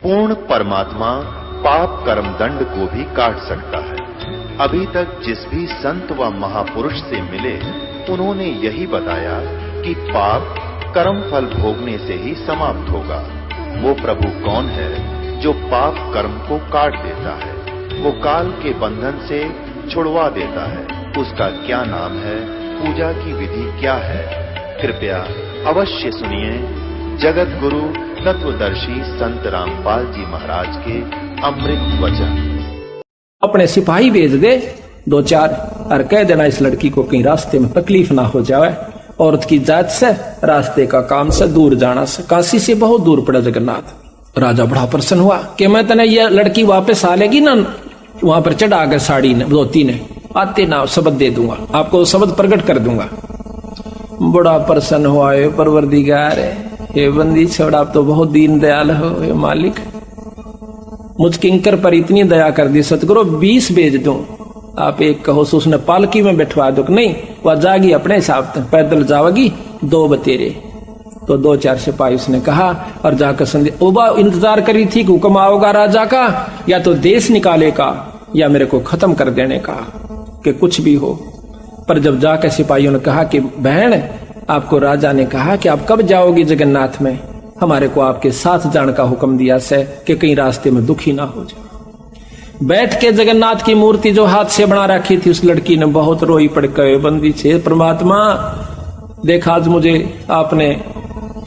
पूर्ण परमात्मा पाप कर्म दंड को भी काट सकता है। अभी तक जिस भी संत व महापुरुष से मिले उन्होंने यही बताया कि पाप कर्म फल भोगने से ही समाप्त होगा। वो प्रभु कौन है जो पाप कर्म को काट देता है, वो काल के बंधन से छुड़वा देता है। उसका क्या नाम है, पूजा की विधि क्या है? कृपया अवश्य सुनिए जगत गुरु तत्वदर्शी संत रामपाल जी महाराज के अमृत वचन। अपने सिपाही भेज दे 2-4 और कह देना इस लड़की को कहीं रास्ते में तकलीफ ना हो जाए। औरत की जात से, रास्ते का काम से दूर जाना से, काशी से बहुत दूर पड़ा जगन्नाथ। राजा बड़ा प्रसन्न हुआ कि मैं तने ये लड़की वापस आ लेगी ना, वहां पर चढ़ा कर साड़ी ने धोती ने आते ना शब्द दे दूंगा, आपको शब्द प्रकट कर दूंगा। बड़ा प्रसन्न हुआ, ये परवरदिगार ये बंदी छोड़ा, आप तो बहुत दीन दयाल हो ये मालिक, मुझ किंकर पर इतनी दया कर दी सतगुरु, 20 भेज दूं, आप एक कहो तो उसने पालकी में बैठवा दो। नहीं, वह जागी अपने हिसाब से, पैदल जाओगी 2 बतेरे। तो 2-4 सिपाही उसने कहा और जाकर संदेश उबा इंतजार करी थी कि हुक्म आओगा राजा का, या तो देश निकाले का या मेरे को खत्म कर देने का, कि कुछ भी हो। पर जब जाकर सिपाहियों ने कहा कि बहन, आपको राजा ने कहा कि आप कब जाओगी जगन्नाथ में, हमारे को आपके साथ जाने का हुक्म दिया से कि कहीं रास्ते में दुखी ना हो जाए। बैठ के जगन्नाथ की मूर्ति जो हाथ से बना रखी थी, उस लड़की ने बहुत रोई पड़ के बंदी छे, परमात्मा देखा आज मुझे आपने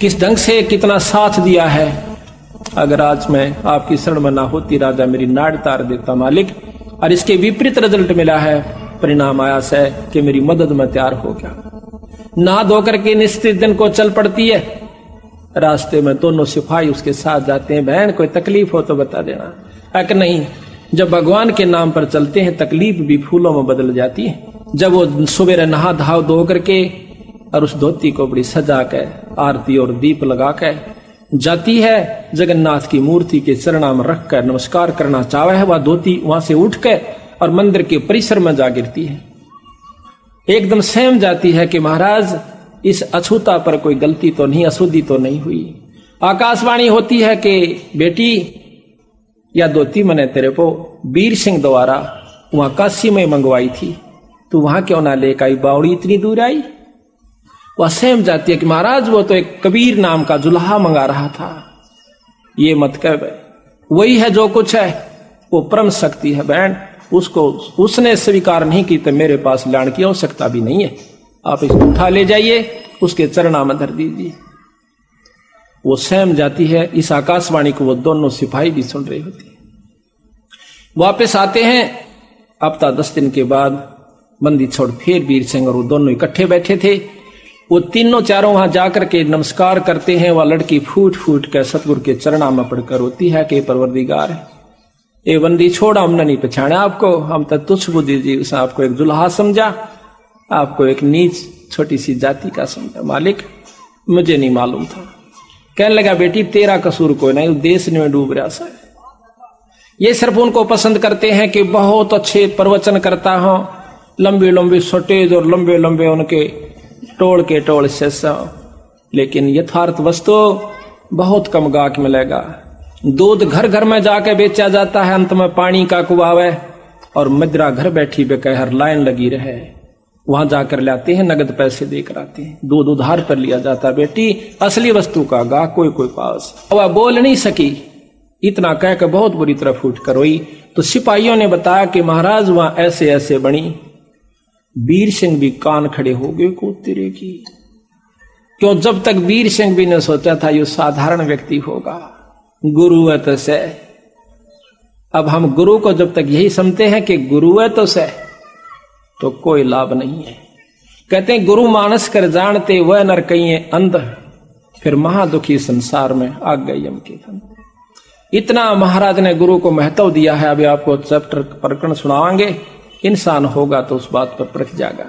किस ढंग से कितना साथ दिया है, अगर आज मैं आपकी शरण में ना होती राजा मेरी नाड़ तार देता मालिक। और इसके विपरीत रिजल्ट मिला है, परिणाम आया से कि मेरी मदद में तैयार हो गया। नहा धोकर के निश्चित दिन को चल पड़ती है। रास्ते में दोनों सिपाही उसके साथ जाते हैं, बहन कोई तकलीफ हो तो बता देना। अक नहीं, जब भगवान के नाम पर चलते हैं तकलीफ भी फूलों में बदल जाती है। जब वो सुबह नहा धाव धो करके और उस धोती को बड़ी सजा के आरती और दीप लगा के जाती है, जगन्नाथ की मूर्ति के चरणों में रख कर नमस्कार करना चाहे है, वह धोती वहां से उठ के और मंदिर के परिसर में जा गिरती है। एकदम सहम जाती है कि महाराज इस अछूता पर कोई गलती तो नहीं, अशुद्धि तो नहीं हुई। आकाशवाणी होती है कि बेटी या धोती मैंने तेरे को वीर सिंह द्वारा वहां काशी में मंगवाई थी, तू वहां क्यों ना लेकर आई, बावड़ी इतनी दूर आई। वह सहम जाती है कि महाराज वो तो एक कबीर नाम का जुल्हा मंगा रहा था, ये मत कह, वही है जो कुछ है, वो परम शक्ति है बहन, उसको उसने स्वीकार नहीं की तो मेरे पास लाने की आवश्यकता भी नहीं है, आप इसको उठा ले जाइए, उसके चरणों में धर दीजिए। वो सहम जाती है। इस आकाशवाणी को वो दोनों सिपाही भी सुन रहे होते हैं। वापस आते हैं, हफ्ता 10 दिन के बाद बंदी छोड़ फिर वीर सिंह और वो दोनों इकट्ठे बैठे थे। वो तीनों चारों वहां जाकर के नमस्कार करते हैं। वह लड़की फूट फूट कर सतगुरु के चरणों में पड़कर रोती है कि परवरदिगार ये बंदी छोड़ा, हमने नहीं पहचाना आपको, हम तो तुच्छ बुद्धि जी, उसने आपको एक दुल्हा समझा, आपको एक नीच छोटी सी जाति का समझा, मालिक मुझे नहीं मालूम था। कहने लगा बेटी तेरा कसूर कोई नहीं, देश में डूब रहा सा। ये सिर्फ उनको पसंद करते हैं कि बहुत अच्छे प्रवचन करता हूं, लंबे लंबे सटेज और लंबे लंबे उनके टोल के टोल से, लेकिन यथार्थ वस्तु बहुत कम गाहक मिलेगा। दूध घर घर में जाके बेचा जाता है, अंत में पानी का कुआवे, और मदिरा घर बैठी बेकहर लाइन लगी रहे, वहां जाकर लाते हैं, नगद पैसे देकर आते हैं, दूध उधार पर लिया जाता। बेटी असली वस्तु का गा कोई कोई पास। वह बोल नहीं सकी, इतना कह के बहुत बुरी तरह फूट कर रोई। तो सिपाहियों ने बताया कि महाराज वहां ऐसे ऐसे बनी। वीर सिंह भी कान खड़े हो गए को तेरे की, क्यों जब तक वीर सिंह भी ने सोचा था ये साधारण व्यक्ति होगा, गुरु है तो से। अब हम गुरु को जब तक यही समझते हैं कि गुरु है तो से, तो कोई लाभ नहीं है। कहते हैं गुरु मानस कर जानते वह नर कहीं अंध, फिर महादुखी संसार में आ गए यम के फंद। इतना महाराज ने गुरु को महत्व दिया है। अभी आपको चैप्टर प्रकरण सुनावांगे, इंसान होगा तो उस बात पर परख जाएगा।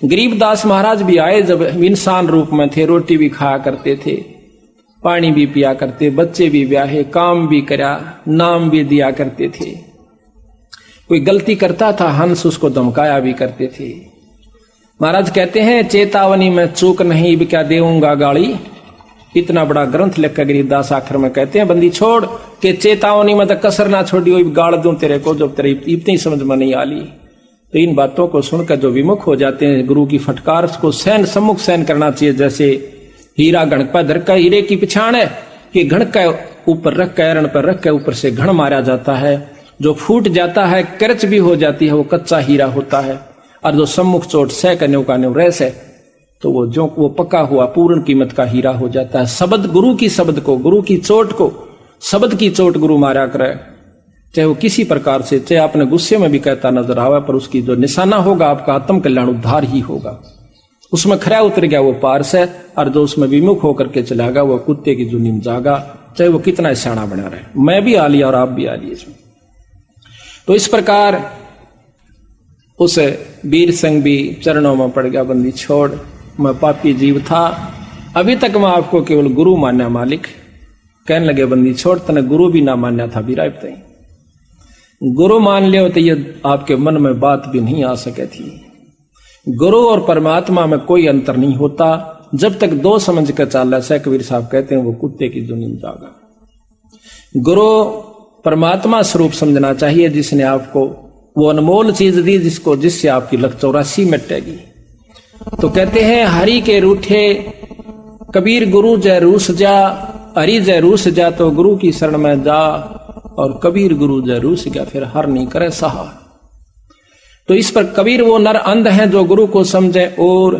गरीबदास महाराज भी आए जब इंसान रूप में थे, रोटी भी खाया करते थे, पानी भी पिया करते, बच्चे भी ब्याहे, काम भी करा, नाम भी दिया करते थे। कोई गलती करता था हंस उसको धमकाया भी करते थे। महाराज कहते हैं चेतावनी में चूक नहीं, अब क्या देऊंगा गाली, इतना बड़ा ग्रंथ लिख कर गरीबदास आखिर में कहते हैं, बंदी छोड़ के चेतावनी में तो कसर ना छोड़ी, गाड़ दूं तेरे को जब तेरे इतनी समझ में नहीं आली। तो इन बातों को सुनकर जो विमुख हो जाते हैं गुरु की फटकार को सहन सम्मुख सहन करना चाहिए। जैसे हीरा घण पर धर का, हीरे की पिछाड़ है कि घण का ऊपर रख कर एरण पर रख कर ऊपर से घण मारा जाता है, जो फूट जाता है करच भी हो जाती है वो कच्चा हीरा होता है, और जो सम्मुख चोट सह का न्यू रह से तो वो पका हुआ पूर्ण कीमत का हीरा हो जाता है। शब्द गुरु की शब्द को, गुरु की चोट को, शब्द की चोट गुरु मारा करे, चाहे वो किसी प्रकार से, चाहे आपने गुस्से में भी कहता नजर आवे, पर उसकी जो निशाना होगा आपका आत्म कल्याण उद्धार ही होगा। उसमें खरा उतर गया वो पारस है, और जो उसमें विमुख होकर के चला गया वो कुत्ते की जुनी में जागा, चाहे वो कितना सियाना बना रहे। मैं भी आ लिया और आप भी आ लिए इसमें। तो इस प्रकार उस वीर सिंह भी चरणों में पड़ गया, बंदी छोड़, मैं पापी जीव था, अभी तक मैं आपको केवल गुरु मान्या मालिक। कहने लगे, बंदी छोड़, तने गुरु भी ना मान्या था भी राय, गुरु मान लियो तो ये आपके मन में बात भी नहीं आ सके थी। गुरु और परमात्मा में कोई अंतर नहीं होता, जब तक दो समझ कर चाल रहा। कबीर साहब कहते हैं वो कुत्ते की जुनी में जागा। गुरु परमात्मा स्वरूप समझना चाहिए, जिसने आपको वो अनमोल चीज दी जिससे आपकी लख 84 मिटेगी। तो कहते हैं, हरि के रूठे कबीर गुरु जय रूस जा, हरि जय रूस जा तो गुरु की शरण में जा, और कबीर गुरु जय रूस गया फिर हर नहीं करे सहा। तो इस पर कबीर वो नर अंध है जो गुरु को समझे, और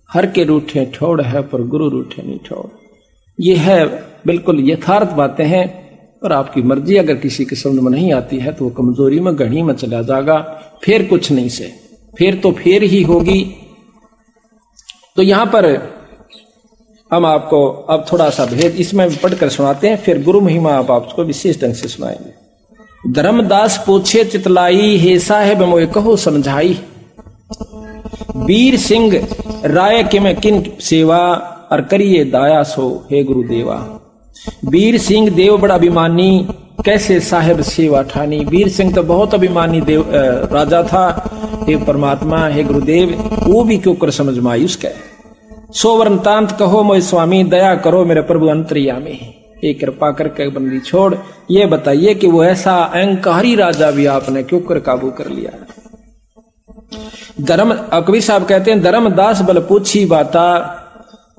हर के रूठे ठोड़ है पर गुरु रूठे नहीं ठोड़। ये है बिल्कुल यथार्थ बातें हैं, पर आपकी मर्जी। अगर किसी की समझ में नहीं आती है तो वो कमजोरी में गढ़ी में चला जाएगा, फिर कुछ नहीं से, फिर तो फिर ही होगी। तो यहां पर हम आपको अब थोड़ा सा भेद इसमें पढ़कर सुनाते हैं, फिर गुरु महिमा आप आपको विशेष ढंग से सुनाएंगे। धर्मदास पूछे चितलाई, हे साहेब मोए कहो समझाई, वीर सिंह राय के में किन सेवा, और करिए दाया सो हे गुरुदेवा। वीर सिंह देव बड़ा अभिमानी, कैसे साहेब सेवा ठानी। वीर सिंह तो बहुत अभिमानी देव राजा था, हे परमात्मा हे गुरुदेव, वो भी क्यों कर समझ में आई उसके। सोवर्ण तांत कहो मोय स्वामी, दया करो मेरे प्रभु अंतर्यामी। एक कृपा करके बंदी छोड़, ये बताइए कि वो ऐसा अहंकारी राजा भी आपने क्यों कर काबू कर लिया। धर्म कबीर साहब कहते हैं, धर्मदास बल पूछी बाता,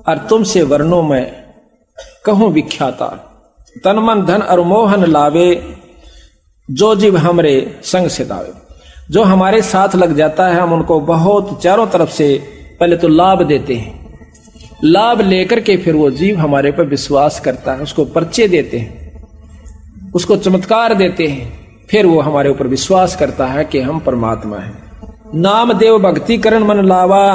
और तुमसे वर्णों में कहूं विख्याता। तन मन धन और मोहन लावे, जो जीव हमरे संग से दावे। जो हमारे साथ लग जाता है हम उनको बहुत चारों तरफ से पहले तो लाभ देते हैं, लाभ लेकर के फिर वो जीव हमारे पर विश्वास करता है, उसको परिचय देते हैं, उसको चमत्कार देते हैं, फिर वो हमारे ऊपर विश्वास करता है कि हम परमात्मा हैं। नाम देव भक्ति करण मन लावा,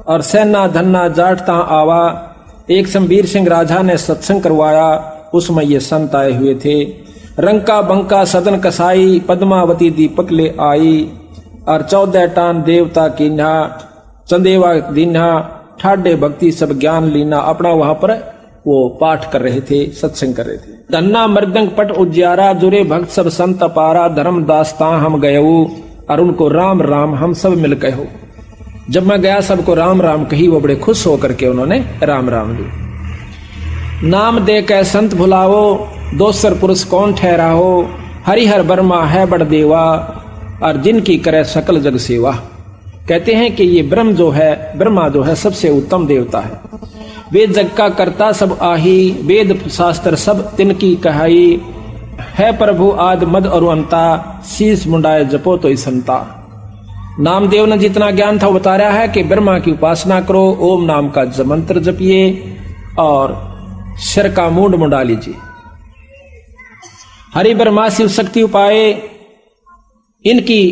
और सेना धन्ना जाटता आवा। एक शमवीर सिंह राजा ने सत्संग करवाया, उसमें ये संत आए हुए थे। रंका बंका सदन कसाई, पद्मावती दीपक ले आई, और 14 टान देवता कीन्हा, चंदेवा दीन्हा, ठाडे भक्ति सब ज्ञान लीना। अपना वहां पर वो पाठ कर रहे थे, सत्संग कर रहे थे। धन्ना मृदंग पट उज्यारा, जुरे भक्त सब संत पारा। धर्मदास हम गयऊ, और उनको राम राम हम सब मिल गए हो। जब मैं गया सबको राम राम कही, वो बड़े खुश होकर के उन्होंने राम राम ली। नाम दे के संत भुलाओ, दोसर पुरुष कौन ठहराओ। हरिहर बर्मा है बड़ देवा, और जिनकी करे सकल जग सेवा। कहते हैं कि ये ब्रह्मा जो है सबसे उत्तम देवता है। वेद जग का कर्ता सब आही, वेद शास्त्र सब तिनकी कहाई। है प्रभु आद मद और अंता, शीश मुंडाए जपो तो संता। नामदेव ने जितना ज्ञान था बता रहा है कि ब्रह्मा की उपासना करो, ओम नाम का मंत्र जपिए, और सिर का मूंड मुंडा लीजिए। हरि ब्रह्मा शिव शक्ति उपाय, इनकी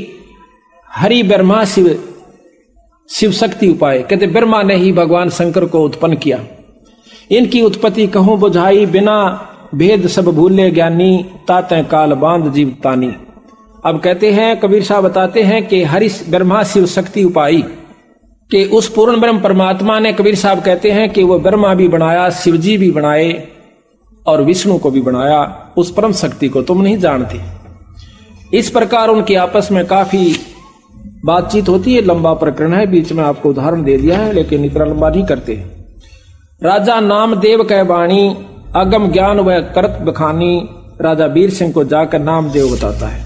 हरि ब्रह्मा शिव शक्ति उपाय। कहते ब्रह्मा ने ही भगवान शंकर को उत्पन्न किया। इनकी उत्पत्ति कहूं बुझाई, बिना भेद सब भूले ज्ञानी। ताते काल बांध जीव तानी। अब कहते हैं, कबीर साहब बताते हैं कि हरि ब्रह्मा शिव शक्ति उपाई, कि उस पूर्ण ब्रह्म परमात्मा ने, कबीर साहब कहते हैं कि वो ब्रह्मा भी बनाया, शिवजी भी बनाए, और विष्णु को भी बनाया। उस परम शक्ति को तुम नहीं जानते। इस प्रकार उनकी आपस में काफी बातचीत होती है। लंबा प्रकरण है, बीच में आपको उदाहरण दे दिया है, लेकिन इतना लंबा नहीं करते। राजा नामदेव कह बाणी, अगम ज्ञान व करत बखानी। राजा वीर सिंह को जाकर नामदेव बताता है।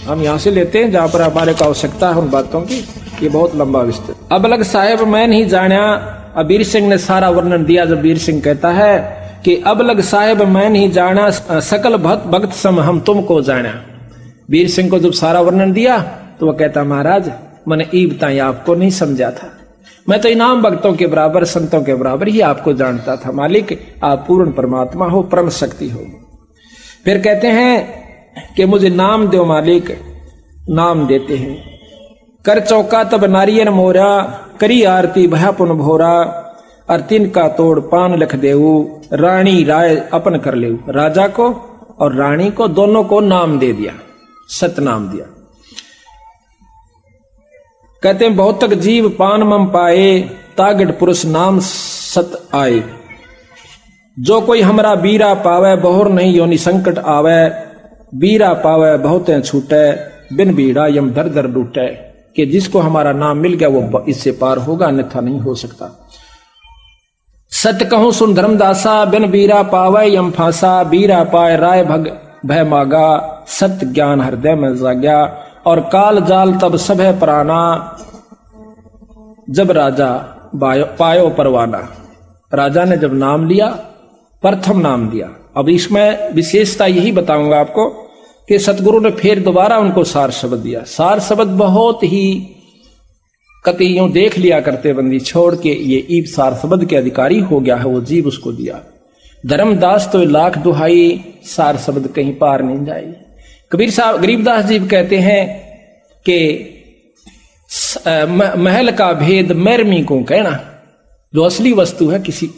हम यहां से लेते हैं जहां पर हमारे को आवश्यकता है उन बातों की, ये बहुत लंबा विस्तार। अब अलग साहेब मैं नहीं जाना, अब वीर सिंह ने सारा वर्णन दिया। जब वीर सिंह कहता है कि अब लग साहेब मैं नहीं जाना, सकल भक्त सम हम तुमको जाना। वीर सिंह को जब सारा वर्णन दिया तो वह कहता, महाराज मैंने ई बताई आपको नहीं समझा था, मैं तो इनाम भक्तों के बराबर संतों के बराबर ही आपको जानता था। मालिक आप पूर्ण परमात्मा हो, परम शक्ति हो। फिर कहते हैं कि मुझे नाम दो मालिक। नाम देते हैं। कर चौका तब नारियल मोरा, करी आरती भया पुन भोरा। और तिन का तोड़ पान लख देऊ, रानी राय अपन कर ले। राजा को और रानी को दोनों को नाम दे दिया, सतनाम दिया। कहते हैं बहुत तक जीव पान मम पाए, तागड़ पुरुष नाम सत आए। जो कोई हमरा बीरा पावे, बहुर नहीं योनि संकट आवे। बीरा पावे बहुत छूटे, बिन बीड़ा यम दर दर लूटे। कि जिसको हमारा नाम मिल गया वो इससे पार होगा, अन्यथा नहीं हो सकता। सत्य कहूं सुन धर्मदासा, बिन बीरा पावे यम फांसा। बीरा पाए राय भग भय मागा, सत्य ज्ञान हृदय में जाग्या। और काल जाल तब सब है प्राणा, जब राजा पायो परवाना। राजा ने जब नाम लिया, प्रथम नाम दिया। अब इसमें विशेषता यही बताऊंगा आपको कि सतगुरु ने फिर दोबारा उनको सार शब्द दिया। सार शब्द बहुत ही कति यूं देख लिया करते बंदी छोड़ के, ये ईब सार शब्द के अधिकारी हो गया है, वो जीव उसको दिया। धर्मदास तो लाख दुहाई, सार शब्द कहीं पार नहीं जाए। कबीर साहब गरीबदास जी कहते हैं कि महल का भेद मैरमी को कहना। जो असली वस्तु है किसी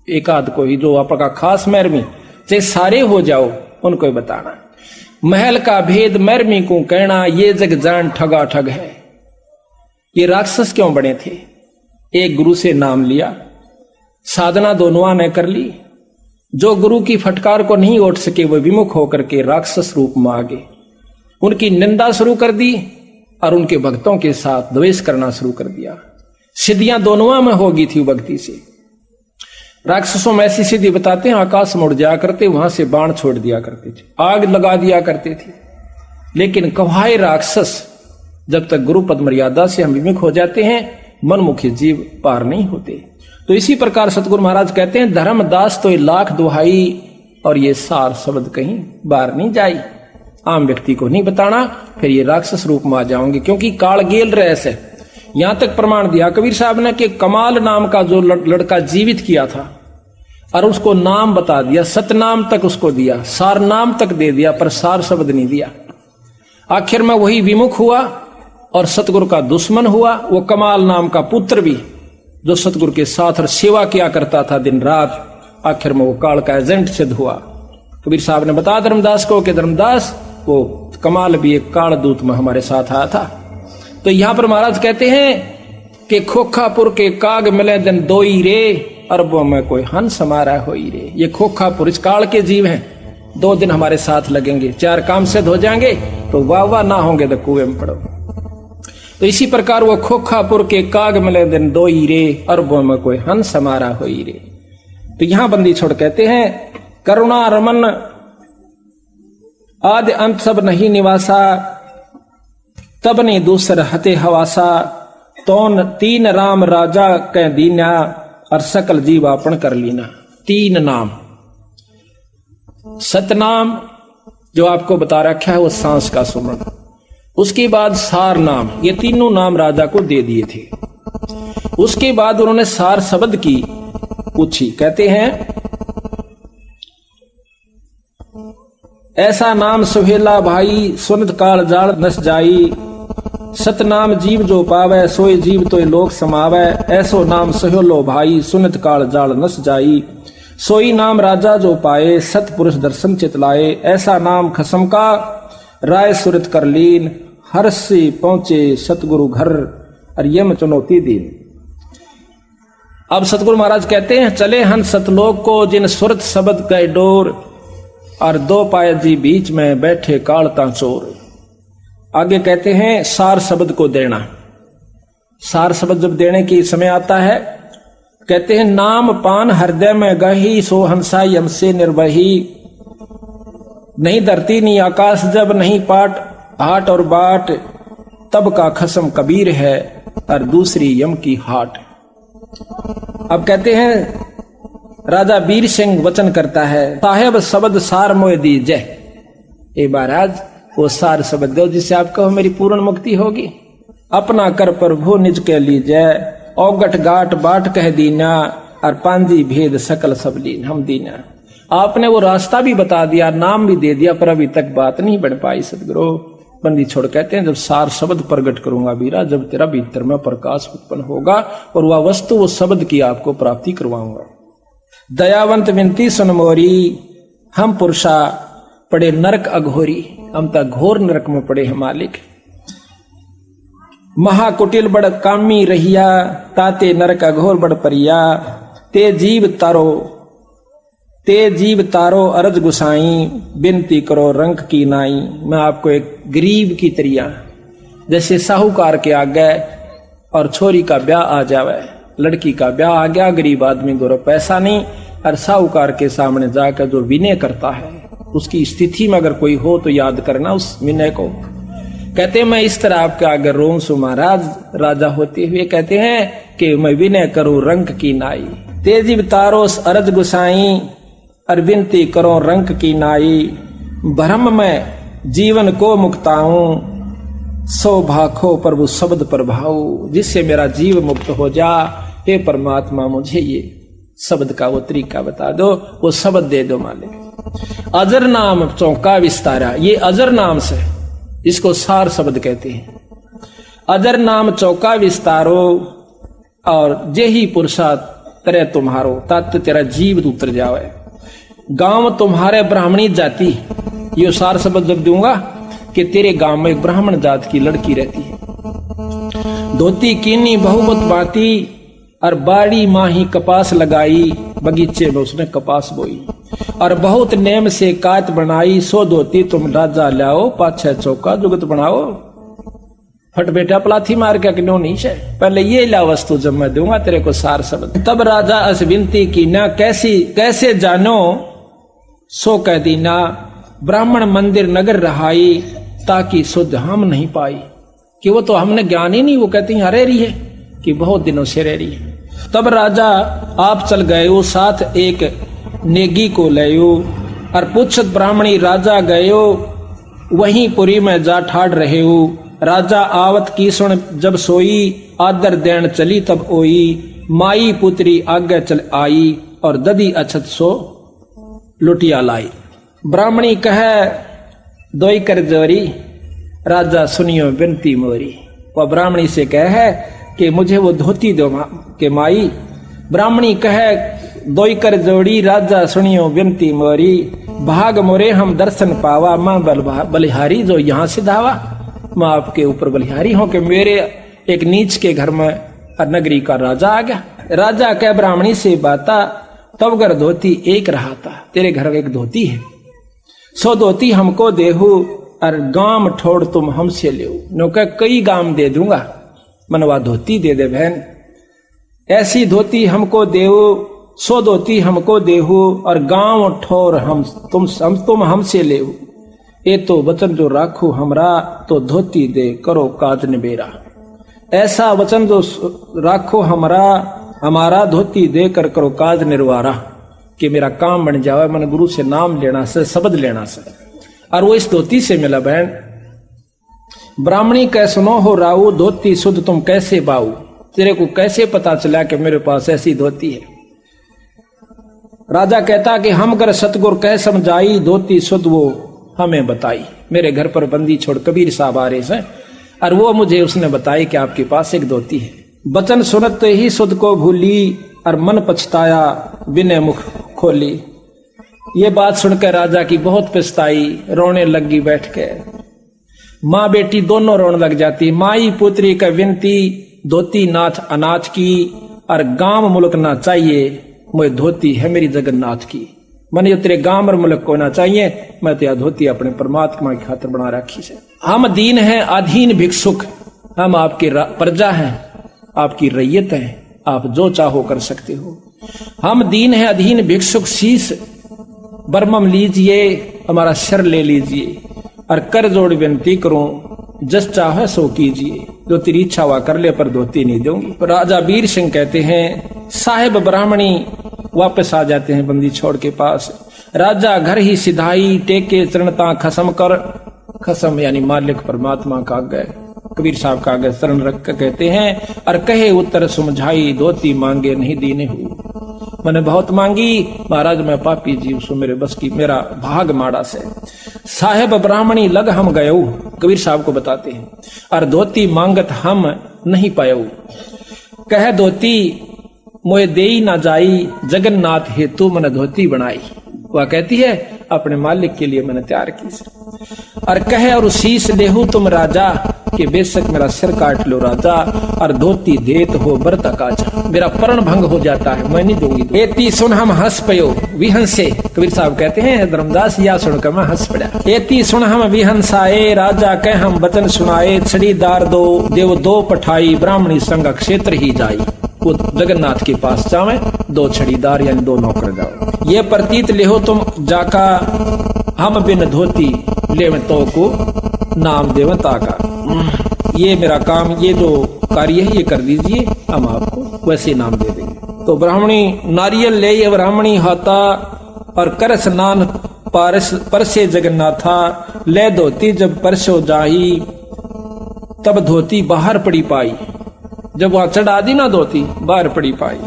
एक आध को ही, जो आपका खास मैरमी, चाहे सारे हो जाओ उनको बताना। महल का भेद मैरमी को कहना, ये जग जान ठगा ठग है। ये राक्षस क्यों बने थे? एक गुरु से नाम लिया, साधना दोनों ने कर ली। जो गुरु की फटकार को नहीं उठ सके वो विमुख होकर के राक्षस रूप में आ गए। उनकी निंदा शुरू कर दी और उनके भक्तों के साथ द्वेष करना शुरू कर दिया। सिद्धियां दोनों में होगी थी भक्ति से। राक्षसों में ऐसी सिद्धि बताते हैं, आकाश में उड़ जाया करते, वहां से बाण छोड़ दिया करते थे, आग लगा दिया करते थे। लेकिन कवाए राक्षस जब तक गुरु पद मर्यादा से हम विमुख हो जाते हैं, मनमुखी जीव पार नहीं होते। तो इसी प्रकार सतगुरु महाराज कहते हैं, धर्मदास तो लाख दुहाई, और ये सार शब्द कहीं बाहर नहीं जाई। आम व्यक्ति को नहीं बताना, फिर ये राक्षस रूप में आ जाओगे, क्योंकि काल गेल रहस है। यहां तक प्रमाण दिया कबीर साहब ने कि कमाल नाम का जो लड़का जीवित किया था और उसको नाम बता दिया, सतनाम तक उसको दिया, सार नाम तक दे दिया, पर सार शब्द नहीं दिया। आखिर में वही विमुख हुआ और सतगुरु का दुश्मन हुआ। वो कमाल नाम का पुत्र भी जो सतगुरु के साथ और सेवा किया करता था दिन रात, आखिर में वो काल का एजेंट सिद्ध हुआ। कबीर साहब ने बताया धर्मदास को कि धर्मदास वो कमाल भी एक काल दूत में हमारे साथ आया था। तो यहां पर महाराज कहते हैं कि खोखापुर के काग मिले दिन दोई रे, अरबों में कोई हंस हमारा होई रे। ये खोखापुर इस काल के जीव हैं, 2 दिन हमारे साथ लगेंगे, 4 काम सिद्ध हो जाएंगे तो वाह वाह ना होंगे तो कुएं में पड़ो। तो इसी प्रकार वो खोखापुर के काग मिले दिन दोई रे, अरबों में कोई हंस हमारा होई रे। तो यहां बंदी छोड़ कहते हैं, करुणा रमन आदि अंत सब नहीं निवासा, तब नहीं दूसर हते हवासा। तौन 3 राम राजा कह दीना, और सकल जीवापन कर लीना। 3 नाम, सतनाम जो आपको बता रखा है वो सांस का सुमरण, उसके बाद सार नाम, ये तीनों नाम राजा को दे दिए थे। उसके बाद उन्होंने सार शब्द की पूछी। कहते हैं, ऐसा नाम सुहेला भाई, सुनत काल जाल नस जाई। सतनाम जीव जो पावे, सोए जीव तो लोक समावे। ऐसो नाम सुहेलो भाई, सुनत काल जाल नस जाई। सोई नाम राजा जो पाए, सतपुरुष दर्शन चितलाए। ऐसा नाम खसम का, राय सुरत कर लीन। हर्ष से पहुंचे सतगुरु घर, और यम चुनौती दीन। अब सतगुरु महाराज कहते हैं, चले हन सतलोक को, जिन सुरत शब्द गए डोर। और 2 पाए जी बीच में बैठे कालता चोर। आगे कहते हैं, सार शब्द को देना। सार शब्द जब देने की समय आता है कहते हैं नाम पान हृदय में गही, सो हंसा यम से निर्वही। नहीं धरती नहीं आकाश जब नहीं पाट, हाट और बाट, तब का खसम कबीर है और दूसरी यम की हाट। अब कहते हैं राजा वीर सिंह वचन करता है, साहेब शब्द सार मोह दीजय। ए महाराज वो सार शब्द दो जिससे आप कहो मेरी पूर्ण मुक्ति होगी। अपना कर प्रभु निज के लीजय, औगट गाट बाट कह दीना, और पांजी भेद सकल सब लीन हम दीना। आपने वो रास्ता भी बता दिया, नाम भी दे दिया, पर अभी तक बात नहीं बढ़ पाई सदगुरु। बंदी छोड़ कहते हैं जब सार शब्द प्रकट करूंगा वीरा, जब तेरा भीतर में प्रकाश उत्पन्न होगा और वह वस्तु वो शब्द की आपको प्राप्ति करवाऊंगा। दयावंत विनती सुन मोरी, हम पुरुषा पड़े नरक अघोरी। हम तक घोर नरक में पड़े हैं मालिक। महाकुटिल बड़ कामी रहिया, ताते नरक अघोर बड़ परिया। ते जीव तारो अरज गुसाई, बिनती करो रंक की नाई। मैं आपको एक गरीब की तरिया, जैसे साहूकार के आगे और छोरी का ब्याह आ जावे, लड़की का ब्याह आ गया, गरीब आदमी गोरो पैसा नहीं, और साहूकार के सामने जाकर जो विनय करता है, उसकी स्थिति में अगर कोई हो तो याद करना उस विनय को। कहते हैं मैं इस तरह आपके आगे रोम सु महाराज। राजा होते हुए कहते हैं कि मैं विनय करूं रंक की नाई। तेजीब तारोस अरज गुसाई, और विनती करो रंक की नाई। भ्रम में जीवन को मुक्ताऊं, सो भाखो प्रभु शब्द प्रभाऊ। जिससे मेरा जीव मुक्त हो जा, हे परमात्मा मुझे ये शब्द का वो तरीका बता दो, वो शब्द दे दो मालिक। अजर नाम चौका विस्तारा, ये अजर नाम से, इसको सार शब्द कहते हैं। अजर नाम चौका विस्तारो, और जे ही पुरुषा तरह तुम्हारो, तत् तेरा जीव उतर जावे। गांव तुम्हारे ब्राह्मणी जाति, यो सार शब्द जब दूंगा कि तेरे गांव में एक ब्राह्मण जात की लड़की रहती है। धोती कीनी बहुमत बाती, और बाड़ी माही कपास लगाई। बगीचे में उसने कपास बोई, और बहुत नेम से कात बनाई। सो धोती तुम राजा लाओ, पाछे चौका जुगत बनाओ। फट बेटा पलाथी मार के क्यों नहीं है, पहले ये ला वस्तु जब मैं दूंगा तेरे को सार शब्द। तब राजा अस विनती की ना, कैसे जानो सो कह दीना। ब्राह्मण मंदिर नगर रहाई, ताकि शुद्ध हम नहीं पाई। कि वो तो हमने ज्ञान ही नहीं, वो कहती हैं रह रही है कि बहुत दिनों से रह रही है। तब राजा आप चल गए साथ एक नेगी को लयो, और पूछत ब्राह्मणी राजा गयो। वहीं पुरी में जा ठाड़ रहे हो। राजा आवत की सुन जब सोई, आदर देन चली तब ओई। माई पुत्री आगे चल आई, और ददी अछत सो लुटिया लाई। ब्राह्मणी कहे दोई कर जोरी, राजा सुनियो बिनती मोरी। वह ब्राह्मणी से कहे कि मुझे वो धोती दो के माई। ब्राह्मणी कहे दोई कर जोड़ी, राजा सुनियो बिनती मोरी। भाग मोरे हम दर्शन पावा, मां बलिहारी जो यहाँ से धावा। मैं आपके ऊपर बलिहारी हूं कि मेरे एक नीच के घर में नगरी का राजा आ गया। राजा कह ब्राह्मणी से बाता, तब घर धोती एक रहा था। तेरे घर में एक धोती है, सो धोती हमको देहू, और गाम ठोड़ तुम हमसे ले। नो कह कई गाम दे दूंगा, मनवा धोती दे दे बहन। ऐसी धोती हमको देहू, सो धोती हमको देहू, और गांव ठोर तुम हमसे ले। ये तो वचन जो राखू हमरा, तो धोती दे करो काज निबेरा। ऐसा वचन जो राखो हमारा धोती दे कर करो काज निर्वारा। कि मेरा काम बन जावे, मन गुरु से नाम लेना से, शब्द लेना से। और वो इस धोती से मिला बहन। ब्राह्मणी कह सुनो हो राऊ, धोती शुद्ध तुम कैसे बाऊ। तेरे को कैसे पता चला कि मेरे पास ऐसी धोती है। राजा कहता कि हम कर सतगुर कह समझाई, धोती शुद्ध वो हमें बताई। मेरे घर पर बंदी छोड़ कबीर साहब आ रहे हैं, और वो मुझे उसने बताई कि आपके पास एक धोती है। बचन सुनते ही शुद्ध को भूली, और मन पछताया बिने मुख खोली। ये बात सुनकर राजा की बहुत पछताई, रोने लगी बैठ के। माँ बेटी दोनों रोने लग जाती। माई पुत्री का विनती, धोती नाथ अनाथ की, और गांव मुल्क ना चाहिए, मुझे धोती है मेरी जगन्नाथ की। मन यो तेरे गांव और मुल्क को ना चाहिए, मैं तो धोती अपने परमात्मा की खातिर बना रखी है। हम दीन हैं अधीन भिक्षुक, हम आपकी प्रजा हैं, आपकी रैयत हैं, आप जो चाहो कर सकते हो। हम दीन है अधीन भिक्षुक शीश बरमम लीजिए, हमारा शर ले लीजिए, और कर जोड़ विनती करूं जस चाहे सो कीजिए, जो तेरी इच्छा हुआ कर ले पर धोती नहीं दूंगी। राजा वीर सिंह कहते हैं साहेब ब्राह्मणी वापस आ जाते हैं बंदी छोड़ के पास। राजा घर ही सिधाई टेके चरणता खसम कर, खसम यानी मालिक परमात्मा का आगे कबीर साहब का आगे शरण रख कर कहते हैं, और कहे उत्तर समझाई धोती मांगे नहीं दीने हूँ। मैंने बहुत मांगी महाराज, मैं पापी जीव सो मेरे बस की मेरा भाग माड़ा से। साहेब ब्राह्मणी लग हम गयो, कबीर साहब को बताते हैं, और धोती मांगत हम नहीं पायो। कह धोती मोए देई ना जाई, जगन्नाथ हेतु मन धोती बनाई। वह कहती है अपने मालिक के लिए मैंने तैयार की। और कहे और शीश देहू तुम राजा, कि बेशक मेरा सिर काट लो राजा, और धोती देत हो बरता काजा। मेरा प्रण भंग हो जाता है, मैं नहीं दूंगी। एती सुन हम हंस पयो विहंसे, कबीर साहब कहते हैं धर्मदास या सुनकर मैं हंस पड़ा। एती सुन हम विहंसाए, राजा कह हम वचन सुनाए, छड़ीदार दो देव दो पठाई, ब्राह्मणी संग क्षेत्र ही जाई। वो जगन्नाथ के पास जावे, दो छड़ीदार यानी दो नौकर जाओ। ये प्रतीत लेहो तुम जाका, हम बिन धोती लेव तो को नाम देवता का। ये मेरा काम, ये जो कार्य है ये कर दीजिए, हम आपको वैसे नाम दे देंगे। तो ब्राह्मणी नारियल ले ब्राह्मणी हाथा, और कर स्नान परसे जगन्नाथा, ले धोती जब परसो जाही, तब धोती बाहर पड़ी पाई। जब वहां चढ़ा दी ना धोती, बाहर पड़ी पाई।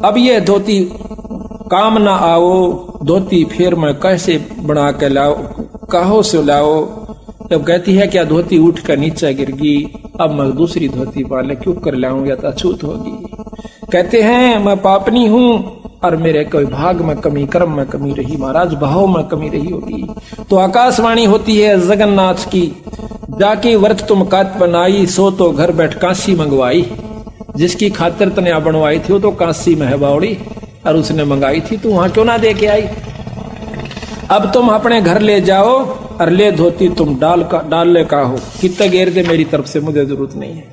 अब ये धोती काम ना आओ, धोती फिर मैं कैसे बना के लाओ, कहो से लाओ। जब कहती है क्या धोती उठ कर नीचे गिर गई, अब मैं दूसरी धोती पाले क्यों कर लाऊं, या तो अछूत होगी। कहते हैं मैं पापनी हूं, और मेरे कोई भाग में कमी, कर्म में कमी रही महाराज, भाव में कमी रही होगी। तो आकाशवाणी होती है जगन्नाथ की, जाके व्रत तुम कात बनाई, सो तो घर बैठ काशी मंगवाई। जिसकी खातिर तने बनवाई थी वो तो काशी में है बावड़ी, और उसने मंगाई थी, तो वहां क्यों ना दे के आई। अब तुम अपने घर ले जाओ, और ले धोती तुम डाल ले का हो, कितना घेर दे मेरी तरफ से, मुझे जरूरत नहीं है।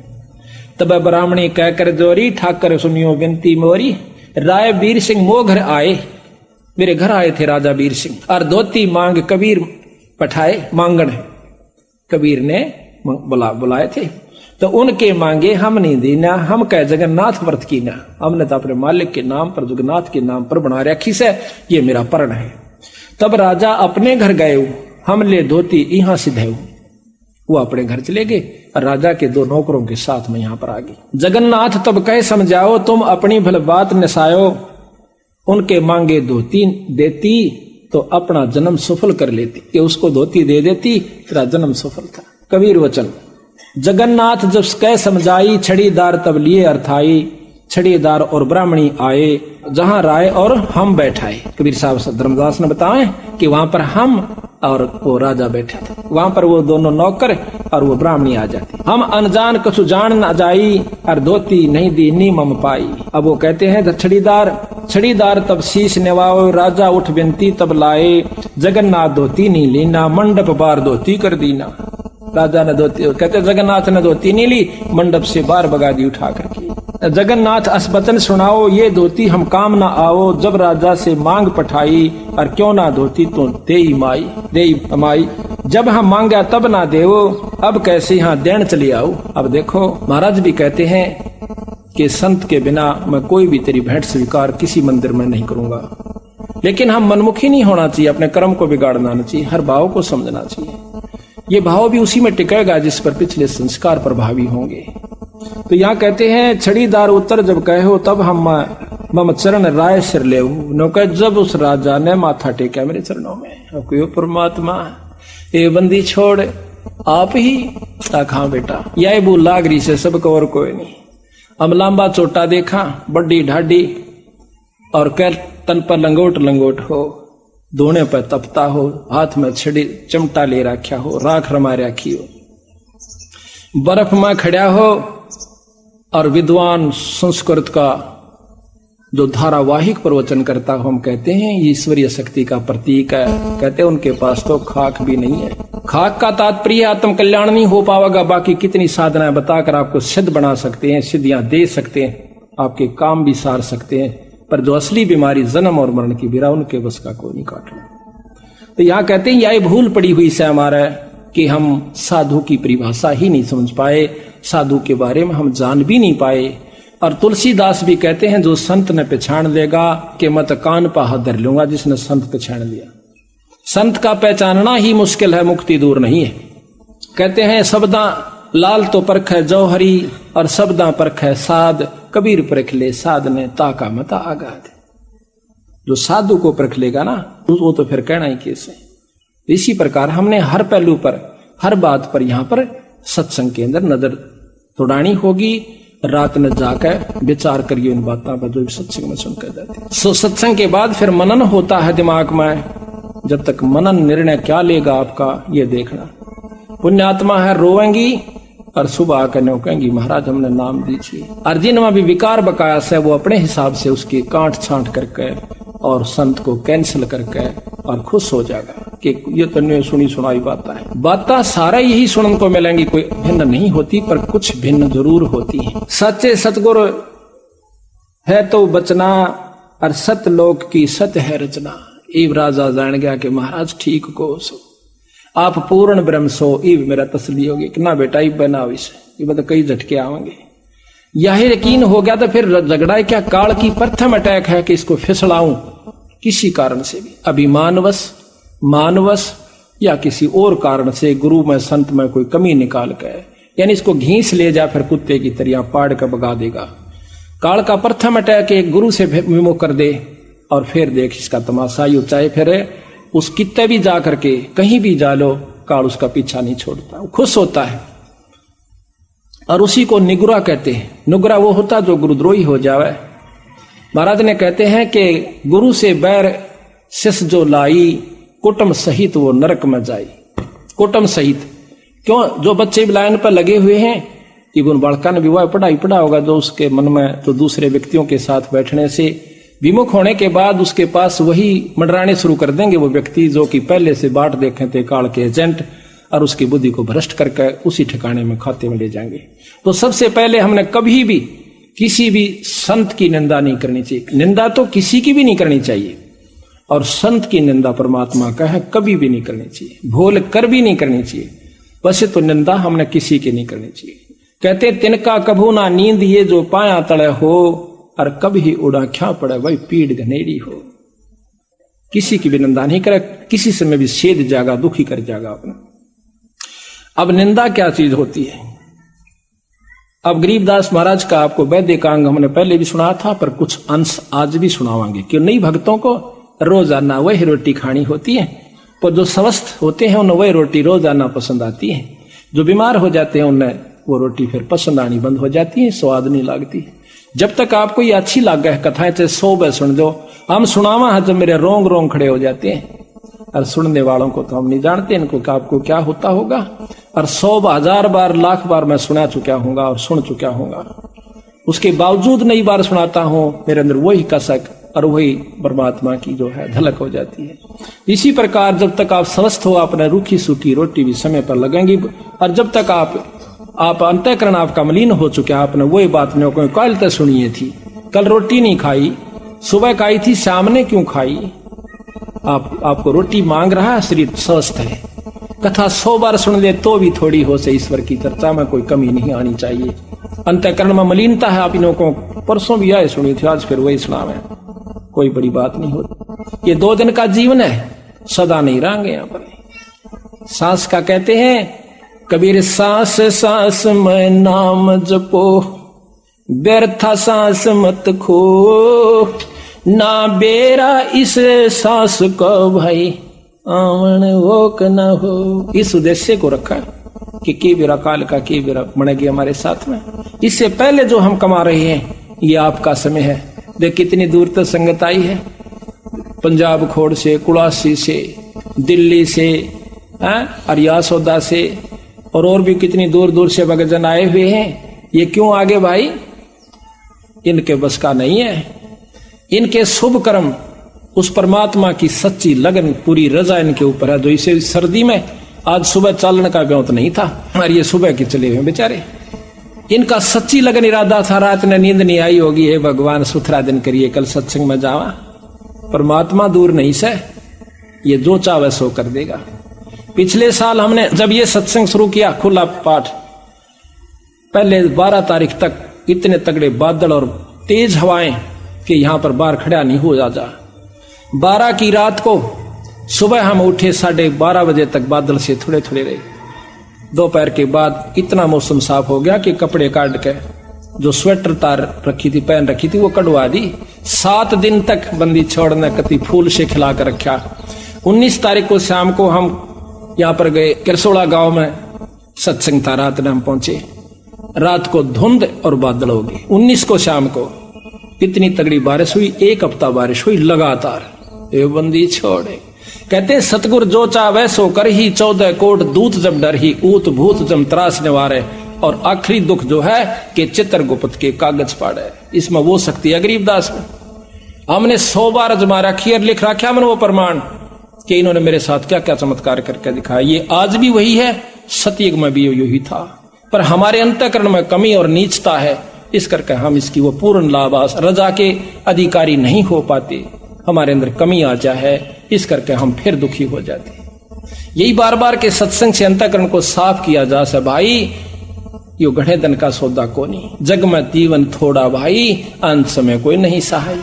तब ब्राह्मणी कहकर जोरी, ठाकर सुनियो विनती मोरी, राय वीर सिंह मो घर आए। मेरे घर आए थे राजा वीर सिंह, और धोती मांग कबीर पठाए, मांगण कबीर ने बुलाए थे। तो उनके मांगे हम नहीं देना, हम कह जगन्नाथ व्रत की ना, हमने तो अपने मालिक के नाम पर, जगन्नाथ के नाम पर बना रखी से, ये मेरा प्रण है। तब राजा अपने घर गए, हम ले धोती यहाँ सिधे। वो अपने घर चले गए, और राजा के दो नौकरों के साथ में यहाँ पर आ गई। जगन्नाथ तब कह समझाओ, तुम अपनी भल बात नसायो, उनके मांगे धोती देती तो अपना जन्म सफल कर लेती, कि उसको धोती दे देती, तेरा जन्म सफल था। कबीर वचन जगन्नाथ जब कह समझाई, छड़ीदार तब लिए अर्थाई, छड़ीदार और ब्राह्मणी आए, जहां राय और हम बैठाए। कबीर साहब धर्मदास ने बताए कि वहां पर हम और वो राजा बैठे थे, वहां पर वो दोनों नौकर और वो ब्राह्मणी आ जाती। हम अनजान कछु जान न जाई, और धोती नहीं दी नी मम पाई। अब वो कहते हैं छड़ीदार तब शीश नेवाओ, राजा उठ विनती तब लाए, जगन्नाथ धोती नहीं लीना, मंडप बार धोती कर दीना। राजा ने धोती, कहते जगन्नाथ ने धोती नहीं ली, मंडप से बार बगा दी उठा करके। जगन्नाथ अस्बतन सुनाओ, ये धोती हम काम ना आओ, जब राजा से मांग पठाई, और क्यों ना धोती तो देई माई। जब हम मांगा तब ना देवो, अब कैसे यहाँ देन चली आओ। अब देखो महाराज भी कहते हैं कि संत के बिना मैं कोई भी तेरी भेंट स्वीकार किसी मंदिर में नहीं करूंगा। लेकिन हम मनमुखी नहीं होना चाहिए, अपने कर्म को बिगाड़ना नहीं चाहिए, हर भाव को समझना चाहिए। ये भाव भी उसी में टिकेगा जिस पर पिछले संस्कार प्रभावी होंगे। तो यहाँ कहते हैं छड़ीदार उत्तर जब कहे हो, तब हम मम चरण राय सिर ले। नौकर जब उस राजा ने माथा टेका मेरे चरणों में, अब परमात्मा ये बंदी छोड़ आप ही आखा बेटा, यह भूल लागरी से सबको और कोई नहीं। अमलांबा चोटा देखा, बड्डी ढाडी, और कह तन पर लंगोट हो, दोने पर तपता हो, हाथ में छड़ी चमटा ले रखा हो, राख रमा रखी हो, बर्फ में खड़ा हो, और विद्वान संस्कृत का जो धारावाहिक प्रवचन करता हो, हम कहते हैं ईश्वरीय शक्ति का प्रतीक है। कहते हैं उनके पास तो खाक भी नहीं है। खाक का तात्पर्य आत्म कल्याण नहीं हो पाएगा, बाकी कितनी साधनाएं बताकर आपको सिद्ध बना सकते हैं, सिद्धियां दे सकते हैं, आपके काम भी सार सकते हैं, पर जो असली बीमारी जन्म और मरण की बिरा उनके बस का कोई नहीं काटना। तो यहां कहते हैं यह भूल पड़ी हुई से हमारा कि हम साधु की परिभाषा ही नहीं समझ पाए, साधु के बारे में हम जान भी नहीं पाए। और तुलसीदास भी कहते हैं जो संत ने पहचान लेगा कि मत कान पा हाथ धर लूंगा, जिसने संत पहचान लिया। संत का पहचानना ही मुश्किल है, मुक्ति दूर नहीं है। कहते हैं शब्दा लाल तो परख है जौहरी और शब्दा परख है साध, कबीर परख ले साध ने ताका मता आगाध। जो साधु को परख लेगा ना वो तो फिर कहना ही कैसे। इसी प्रकार हमने हर पहलू पर, हर बात पर यहां पर सत्संग के अंदर नजर दौड़ानी होगी। रात में जाकर विचार करिए उन बातों पर जो सत्संग में सुनकर जाते। सो सत्संग के बाद फिर मनन होता है दिमाग में। जब तक मनन निर्णय क्या लेगा आपका ये देखना। पुण्यात्मा है रोवेंगी और सुबह आकर नो कहेंगी महाराज हमने नाम दीजिए। और जिनमें भी विकार बकायास है वो अपने हिसाब से उसकी काट छांट करके और संत को कैंसिल करके और खुश हो जाएगा कि ये तो सुनी सुनाई बातें है। बातें सारा यही सुनने को मिलेंगी, कोई भिन्न नहीं होती, पर कुछ भिन्न जरूर होती है। सच्चे सतगुरु है तो बचना और सतलोक की सत्य है रचना। इब राजा जान गया कि महाराज ठीक को सो आप पूर्ण ब्रह्म सो। इब मेरा तसली होगी कि ना बेटा इब बना विषय, ये बता कई झटके आवेंगे। यह यकीन हो गया तो फिर झगड़ा क्या काल की प्रथम अटैक है कि इसको फिसलाऊं किसी कारण से भी, अभिमानवश मानवश या किसी और कारण से, गुरु में संत में कोई कमी निकाल कर, यानी इसको घींस ले जा फिर कुत्ते की तरह पाड़ कर भगा देगा। काल का प्रथम अटैक एक गुरु से विमुख कर दे और फिर देख इसका तमाशा ही। चाहे फिर उस कित्ते भी जा करके कहीं भी जा लो, काल उसका पीछा नहीं छोड़ता, वो खुश होता है। और उसी को निगुरा कहते हैं। नुगरा वो होता जो गुरुद्रोही हो जावे। महाराज ने कहते हैं कि गुरु से बैर शिष्य जो लाई, कुटुंब सहित वो नरक में जाई। कुटुंब सहित क्यों? जो बच्चे लाइन पर लगे हुए हैं, इवन बालका ने विवाह पढ़ाई पढ़ा होगा, जो उसके मन में तो दूसरे व्यक्तियों के साथ बैठने से विमुख होने के बाद उसके पास वही मंडराने शुरू कर देंगे वो व्यक्ति जो कि पहले से बाट देखे थे काल के एजेंट, और उसकी बुद्धि को भ्रष्ट करके उसी ठिकाने में खाते में ले जाएंगे। तो सबसे पहले हमने कभी भी किसी भी संत की निंदा नहीं करनी चाहिए। निंदा तो किसी की भी नहीं करनी चाहिए, और संत की निंदा परमात्मा का है कभी भी नहीं करनी चाहिए, भूल कर भी नहीं करनी चाहिए। वैसे तो निंदा हमने किसी की नहीं करनी चाहिए। कहते तिनका कभू ना नींद ये जो पाया तड़े हो, और कभी उड़ा क्या पड़े वही पीड़ घनेरी हो। किसी की भी निंदा नहीं करे, किसी से में भी छेद जाएगा, दुखी कर जाएगा अपना। अब निंदा क्या चीज होती है? अब गरीबदास महाराज का आपको वैदिकांग हमने पहले भी सुना था, पर कुछ अंश आज भी सुनावांगे। क्यों नहीं? भक्तों को रोजाना वही रोटी खानी होती है, पर जो स्वस्थ होते हैं उन्हें वही रोटी रोजाना पसंद आती है। जो बीमार हो जाते हैं उन्हें वो रोटी फिर पसंद आनी बंद हो जाती है, स्वाद नहीं लगती। जब तक आपको ये अच्छी लग गए कथाएं, चाहे 100 बार सुन दो। हम सुनावा है जब मेरे रोंग रोंग खड़े हो जाते हैं, और सुनने वालों को तो हम नहीं जानते इनको कि आपको क्या होता होगा। और 100 1000 बार लाख बार मैं सुना चुका हूंगा और सुन चुका हूंगा, उसके बावजूद नई बार सुनाता हूं, मेरे अंदर वही कसक और वही परमात्मा की जो है झलक हो जाती है। इसी प्रकार जब तक आप स्वस्थ हो, आपने रूखी सूखी रोटी भी समय पर लगेंगी, और जब तक आप अंतःकरण आपका मलिन हो चुके, आपने वही बात नहीं कोई कल तक सुनिए थी, कल रोटी नहीं खाई, सुबह खाई थी, शाम ने क्यों खाई? आपको रोटी मांग रहा है, शरीर स्वस्थ है। कथा 100 बार सुन ले तो भी थोड़ी हो से ईश्वर की चर्चा में कोई कमी नहीं आनी चाहिए। अंतःकरण में मलिनता है, आप इन्हों को परसों भी आए सुनी थी, आज फिर वही सुनावे, कोई बड़ी बात नहीं होती। ये 2 दिन का जीवन है, सदा नहीं रहेंगे यहाँ पर। सांस का कहते हैं कबीर, सांस सांस में नाम जपो, व्यर्था सांस मत खो, ना बेरा इस सांस को भाई आवन वो क न हो। इस उद्देश्य को रखा कि के बेरा काल का के बेरा बनेगी हमारे साथ में। इससे पहले जो हम कमा रहे हैं ये आपका समय है। देख कितनी दूर तक संगत आई है, पंजाब खोड़ से, कुड़ासी से, दिल्ली से, अरियासौदा से, और भी कितनी दूर दूर से भक्तजन आए हुए हैं। ये क्यों आगे भाई? इनके बस का नहीं है। इनके शुभ कर्म, उस परमात्मा की सच्ची लगन, पूरी रजा इनके ऊपर है। जो इसे सर्दी में आज सुबह चलने का व्योत नहीं था, और ये सुबह के चले हुए बेचारे। इनका सच्ची लगन इरादा था, रात में नींद नहीं आई होगी, हे भगवान सुथरा दिन करिए, कल सत्संग में जावा। परमात्मा दूर नहीं से, ये जो चाहे सो कर देगा। पिछले साल हमने जब ये सत्संग शुरू किया, खुला पाठ, पहले 12 तारीख तक इतने तगड़े बादल और तेज हवाएं कि यहां पर बाहर खड़ा नहीं हो जा। 12 की रात को सुबह हम उठे 12:30 बजे तक बादल से थोड़े थोड़े रहे। दोपहर के बाद इतना मौसम साफ हो गया कि कपड़े काट के जो स्वेटर तार रखी थी, पहन रखी थी, वो कटवा दी। 7 दिन तक बंदी छोड़ने कति फूल से खिला कर रखा। 19 तारीख को शाम को हम यहाँ पर गए, किरसोड़ा गांव में सत्संग था, रात में हम पहुंचे। रात को धुंध और बादल हो गए। 19 को शाम को इतनी तगड़ी बारिश हुई, 1 हफ्ता बारिश हुई लगातार। ये बंदी छोड़े, कहते सतगुर जो चावे सो कर ही, 14 कोट दूत जब डर ही, ऊत भूत जम त्रास निवारे। और आखिरी दुख जो है कि चित्रगुप्त के कागज पाड़े, इसमें वो शक्ति है गरीबदास में। हमने 100 बार अजमा रखी और लिख रखा मैंने वो प्रमाण कि इन्होंने मेरे साथ क्या क्या चमत्कार करके दिखाया। ये आज भी वही है, सतयुग में भी यही था, पर हमारे अंतःकरण में कमी और नीचता है, इस करके हम इसकी वो पूर्ण लाभ रजा के अधिकारी नहीं हो पाते। हमारे अंदर कमी आ जाए, इस करके हम फिर दुखी हो जाते। यही बार बार के सत्संग से अंतःकरण को साफ किया जा सके। भाई यो गढ़े धन का सौदा को नहीं, जग में जीवन थोड़ा भाई, अंत समय कोई नहीं सहाय।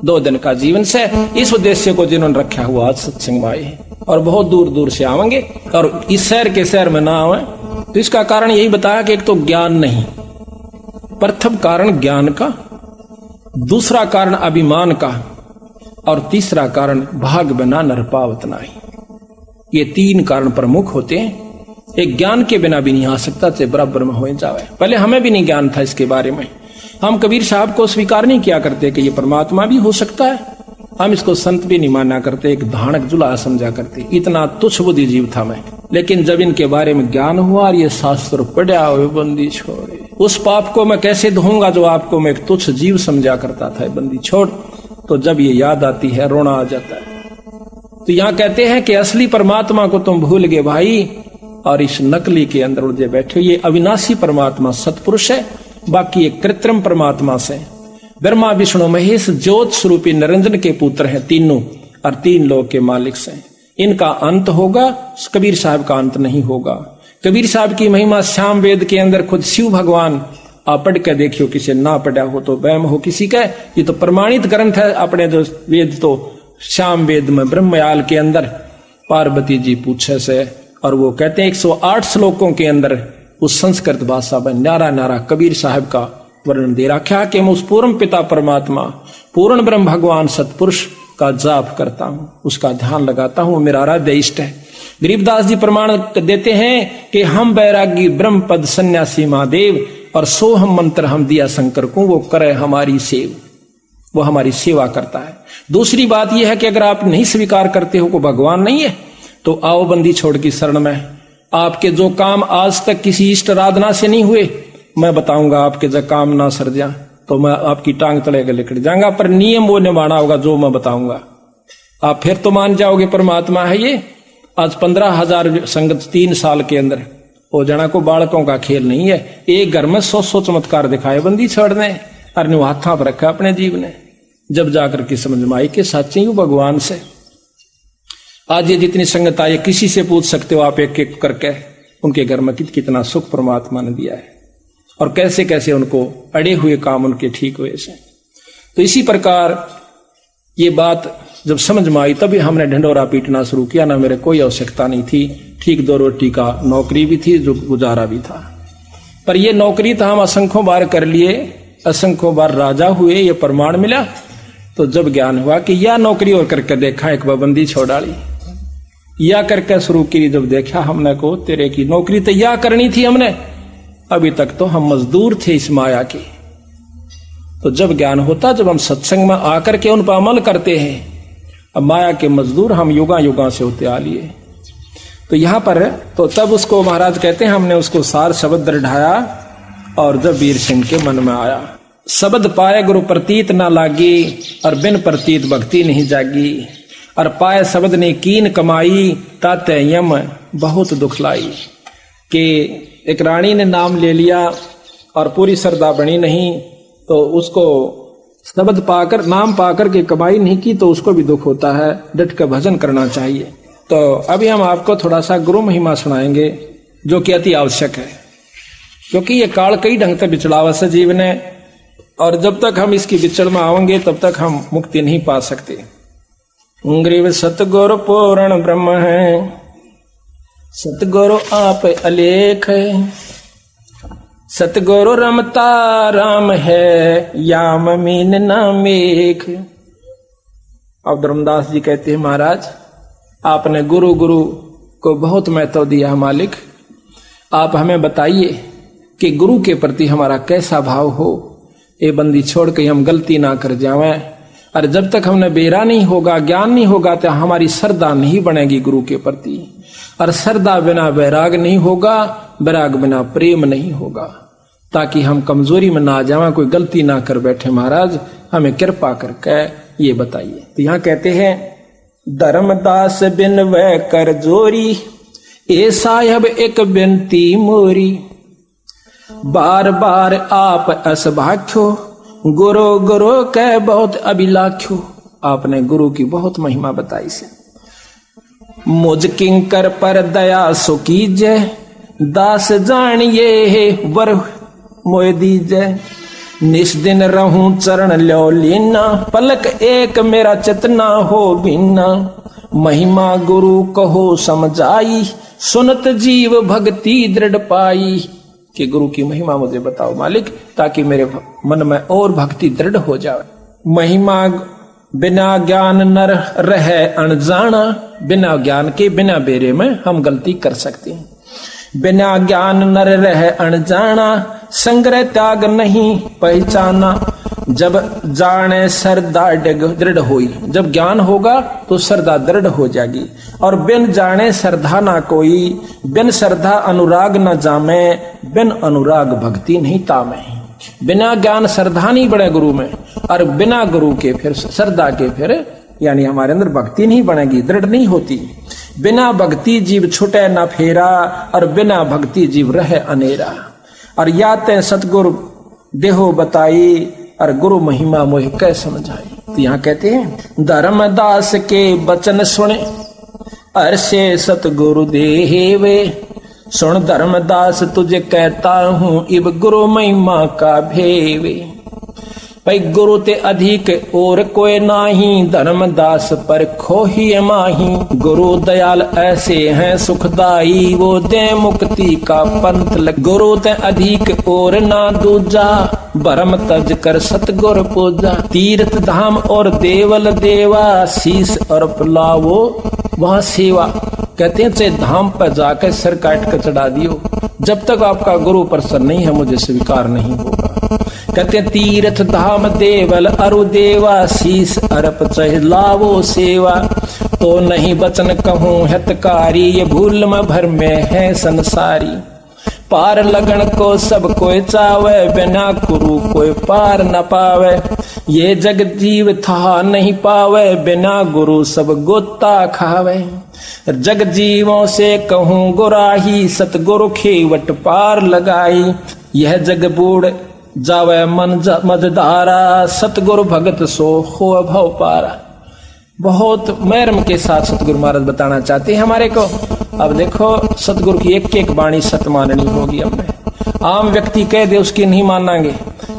2 दिन का जीवन से इस उद्देश्य को जिन्होंने रखा हुआ आज सत्संग में आए और बहुत दूर दूर से आवेंगे और इस शहर के शहर में ना आवे, तो इसका कारण यही बताया कि एक तो ज्ञान नहीं, प्रथम कारण ज्ञान का, दूसरा कारण अभिमान का, और तीसरा कारण भाग बिना नर पावत नाही। ये 3 कारण प्रमुख होते हैं। एक ज्ञान के बिना भी नहीं आ सकता, चाहे बराबर में हो जावे। पहले हमें भी नहीं ज्ञान था इसके बारे में, हम कबीर साहब को स्वीकार नहीं किया करते कि ये परमात्मा भी हो सकता है। हम इसको संत भी नहीं माना करते, एक धानक जुला समझा करते। इतना तुच्छ बुद्धि जीव था मैं। लेकिन जब इनके बारे में ज्ञान हुआ और ये शास्त्र पढ़ा हुए, बंदी छोड़े, उस पाप को मैं कैसे धोऊंगा जो आपको मैं एक तुच्छ जीव समझा करता था, बंदी छोड़। तो जब ये याद आती है रोना आ जाता है। तो यहां कहते हैं कि असली परमात्मा को तुम भूल गए भाई, और इस नकली के अंदर उलझे बैठे। ये अविनाशी परमात्मा सतपुरुष है, बाकी एक कृत्रिम परमात्मा से। ब्रह्मा विष्णु महेश ज्योत स्वरूपी निरंजन के पुत्र हैं तीनों, और 3 लोक के मालिक से। इनका अंत होगा, कबीर साहब का अंत नहीं होगा। कबीर साहब की महिमा श्याम वेद के अंदर खुद शिव भगवान, आप पढ़ के देखियो, किसी ना पढ़ा हो तो वहम हो किसी का, ये तो प्रमाणित ग्रंथ है अपने जो वेद। तो श्याम वेद में ब्रह्मयाल के अंदर पार्वती जी पूछे से, और वो कहते हैं 108 श्लोकों के अंदर उस संस्कृत भाषा में न्यारा न्यारा कबीर साहब का वर्णन दे रखा कि मैं उस पूर्ण पिता परमात्मा, पूर्ण ब्रह्म भगवान सतपुरुष का जाप करता हूं, उसका ध्यान लगाता हूं, मेरा आराध्य इष्ट है। गरीबदास जी प्रमाण देते हैं कि हम बैरागी ब्रह्म पद सन्यासी महादेव, और सोहम मंत्र हम दिया शंकर को, वो करे हमारी सेव, वो हमारी सेवा करता है। दूसरी बात यह है कि अगर आप नहीं स्वीकार करते हो को भगवान नहीं है, तो आओ बंदी छोड़ की शरण में। आपके जो काम आज तक किसी इष्ट आराधना से नहीं हुए, मैं बताऊंगा आपके जब काम ना सर जा तो मैं आपकी टांग तले के लिखट जाऊंगा, पर नियम वो निभाना होगा जो मैं बताऊंगा। आप फिर तो मान जाओगे परमात्मा है ये। आज 15,000 संगत 3 साल के अंदर हो जाना को बालकों का खेल नहीं है। एक घर में 100 चमत्कार दिखाए बंदी छोड़ने, और हाथा पर रखा अपने जीव ने, जब जाकर के समझ में आई कि सच्ची हूं भगवान से। आज ये जितनी संगत आई, किसी से पूछ सकते हो आप एक एक करके उनके घर में कितना सुख परमात्मा ने दिया है, और कैसे कैसे उनको अड़े हुए काम उनके ठीक हुए से। तो इसी प्रकार ये बात जब समझ में आई, तभी हमने ढंडोरा पीटना शुरू किया। ना मेरे कोई आवश्यकता नहीं थी, ठीक 2 रोटी का नौकरी भी थी, जो गुजारा भी था। पर ये नौकरी तो हम असंख्यों बार कर लिए, असंख्यों बार राजा हुए, ये प्रमाण मिला। तो जब ज्ञान हुआ कि यह नौकरी और करके देखा, एक पाबंदी छोड़ डाली, या करके शुरू की। जब देखा हमने को तेरे की नौकरी तो या करनी थी हमने, अभी तक तो हम मजदूर थे इस माया के। तो जब ज्ञान होता, जब हम सत्संग में आकर के उन पर अमल करते हैं, अब माया के मजदूर हम युगा युगा से होते आ लिए। तो यहां पर तो तब उसको महाराज कहते हैं हमने उसको सार शब्द ढाया, और जब वीर सिंह के मन में आया, शब्द पाए गुरु प्रतीत ना लागी, और बिन प्रतीत भक्ति नहीं जागी। और पाए शब्द ने कीन कमाई, ताते यम बहुत दुख लाई। कि एक रानी ने नाम ले लिया और पूरी श्रद्धा बनी नहीं तो उसको शब्द पाकर नाम पाकर के कमाई नहीं की तो उसको भी दुख होता है। डट कर भजन करना चाहिए। तो अभी हम आपको थोड़ा सा गुरु महिमा सुनाएंगे जो कि अति आवश्यक है, क्योंकि ये काल कई ढंग से बिचड़ावा से जीव ने, और जब तक हम इसकी बिचड़ में आवेंगे तब तक हम मुक्ति नहीं पा सकते। ग्रीव सतगुरु पूर्ण ब्रह्म है, सतगुरु आप अलेख है, सतगुरु रमता राम है, याम मीन नामेख। अब धर्मदास जी कहते हैं, महाराज आपने गुरु गुरु को बहुत महत्व दिया मालिक, आप हमें बताइए कि गुरु के प्रति हमारा कैसा भाव हो। ये बंदी छोड़ के हम गलती ना कर जावें, और जब तक हमने बेरा नहीं होगा, ज्ञान नहीं होगा, तो हमारी श्रद्धा नहीं बनेगी गुरु के प्रति, और श्रद्धा बिना वैराग नहीं होगा, वैराग बिना प्रेम नहीं होगा, ताकि हम कमजोरी में ना जावें, कोई गलती ना कर बैठे। महाराज हमें कृपा करके ये बताइए। तो यहाँ कहते हैं, धर्मदास बिन वह कर जोरी, ए साहब एक बिनती मोरी, बार बार आप असभाख्यो, गुरु गुरु कह बहुत अभिलाख्यो। आपने गुरु की बहुत महिमा बताई से। मुझ किंकर पर दया सो कीजय, दास जानिए वर मोय दीजय, निस्दिन रहूं चरण लो लीना, पलक एक मेरा चेतना हो बिना, महिमा गुरु कहो समझाई, सुनत जीव भक्ति दृढ़ पाई। कि गुरु की महिमा मुझे बताओ मालिक, ताकि मेरे मन में और भक्ति दृढ़ हो जाए। महिमा बिना ज्ञान नर रहे अनजाना, बिना ज्ञान के बिना बेरे में हम गलती कर सकते हैं। बिना ज्ञान नर रहे अनजाना, संग्रह त्याग नहीं पहचाना, जब जाने श्रद्धा दृढ़ होई। जब ज्ञान होगा तो श्रद्धा दृढ़ हो जाएगी। और बिन जाने श्रद्धा ना कोई, बिन श्रद्धा अनुराग न जामे, बिन अनुराग भक्ति नहीं तामे। बिना ज्ञान श्रद्धा नहीं बढ़े गुरु में, और बिना गुरु के फिर श्रद्धा के फिर यानी हमारे अंदर भक्ति नहीं बनेगी, दृढ़ नहीं होती। बिना भक्ति जीव छूटे न फेरा, और बिना भक्ति जीव रहे अनेरा। और या ते सतगुरु देहो बताई, और गुरु महिमा मोह कै समझाई। तो यहाँ कहते हैं, धर्मदास के वचन सुने, अरसे सतगुरु देवे, सुन धर्मदास तुझे कहता हूँ, इब गुरु महिमा का भेवे। भाई गुरु ते अधिक और कोई नाही, धर्मदास पर खोही माही। गुरु दयाल ऐसे हैं सुखदाई, वो दे मुक्ति का पंथ लग। गुरु ते अधिक और ना दूजा, भरम तज कर सतगुर पूजा। तीर्थ धाम और देवल देवा, शीस और पुलावो वहाँ सेवा। कहते हैं चाहे धाम पर जाकर सिर काट कर चढ़ा दियो, जब तक आपका गुरु प्रसन्न नहीं है मुझे स्वीकार नहीं होगा। कहते हैं तीर्थ धाम देवल अरु देवा, शीस अरप चह लावो सेवा। तो नहीं बचन कहूँ हितकारी, ये भूल में भर में है संसारी। पार लगन को सब कोई चावे, बिना गुरु कोई पार न पावे। ये जग जीव था नहीं पावे, बिना गुरु सब गोता खावे। जग जीवों से कहूँ गुराही, सतगुरु खेवट पार लगाई। यह जग बूढ़ जावे मन मझधारा, सतगुरु भगत सो हो भव पारा। बहुत मर्म के साथ सतगुरु महाराज बताना चाहते हैं हमारे को। अब देखो सतगुरु की एक एक वाणी सत माननी होगी हमें। आम व्यक्ति कह दे उसकी नहीं मानांगे,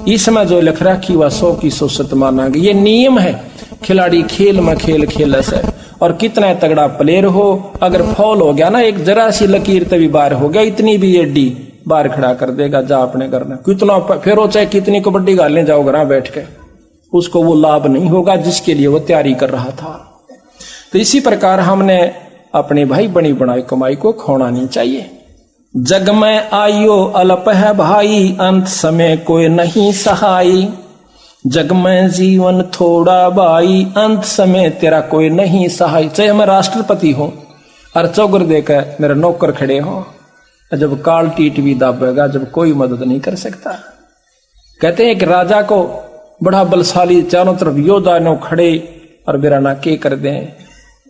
इसमें जो लिख रखी वह 100 की 100 सत मानांगे। ये नियम है। खिलाड़ी खेल में खेल खेल से, और कितना तगड़ा प्लेयर हो, अगर फॉल हो गया ना, एक जरा सी लकीर तभी बार हो गया, इतनी भी एडी बार खड़ा कर देगा, जा अपने करना। कितना फिर हो चाहे कितनी कबड्डी गालने जाओ घर बैठ के, उसको वो लाभ नहीं होगा जिसके लिए वो तैयारी कर रहा था। तो इसी प्रकार हमने अपने भाई बनी बनाई कमाई को खोना नहीं चाहिए। जग में आयो अल्प है भाई, अंत समय कोई नहीं सहाई। जग में जीवन थोड़ा भाई, अंत समय तेरा कोई नहीं सहाय। चाहे मैं राष्ट्रपति हूं और चौगर देकर मेरे नौकर खड़े हो, जब काल टीट भी दाबेगा, जब कोई मदद नहीं कर सकता। कहते हैं कि राजा को बड़ा बलशाली चारों तरफ योद्धा ने खड़े और बिराना के कर दें।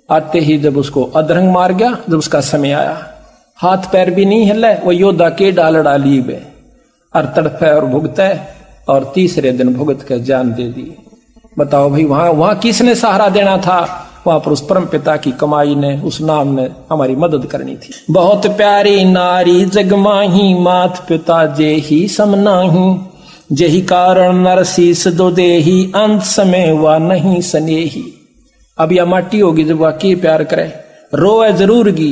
आते ही जब उसको अधरंग मार गया, जब उसका समय आया, हाथ पैर भी नहीं हिले, वो योद्धा के डाल डाली बे और तड़फे और भुगते, और तीसरे दिन भुगत के जान दे दी। बताओ भाई, वहां किसने सहारा देना था? वहां पर उस परम पिता की कमाई ने, उस नाम ने हमारी मदद करनी थी। बहुत प्यारी नारी जगमाही, मात पिता जे ही समनाही, जेही कारण नरसीस दो देही, अंत समय वा नहीं स्नेही। अब यह माटी होगी जब वाकई प्यार करे, रोए जरूरगी,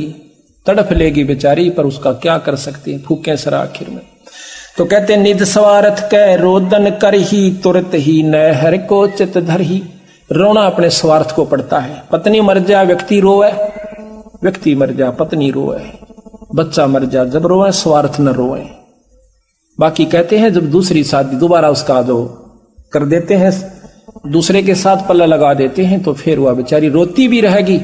तड़फ लेगी बेचारी, पर उसका क्या कर सकते हैं, फूके सर आखिर में। तो कहते निज स्वार्थ कै रोदन कर ही, तुरत ही नहर को चित धर ही। रोना अपने स्वार्थ को पड़ता है। पत्नी मर जा व्यक्ति रोए, व्यक्ति मर जा पत्नी रोए, बच्चा मर जा जब रोए, स्वार्थ न रोए। बाकी कहते हैं जब दूसरी शादी दोबारा उसका जो कर देते हैं, दूसरे के साथ पल्ला लगा देते हैं, तो फिर वह बेचारी रोती भी रहेगी,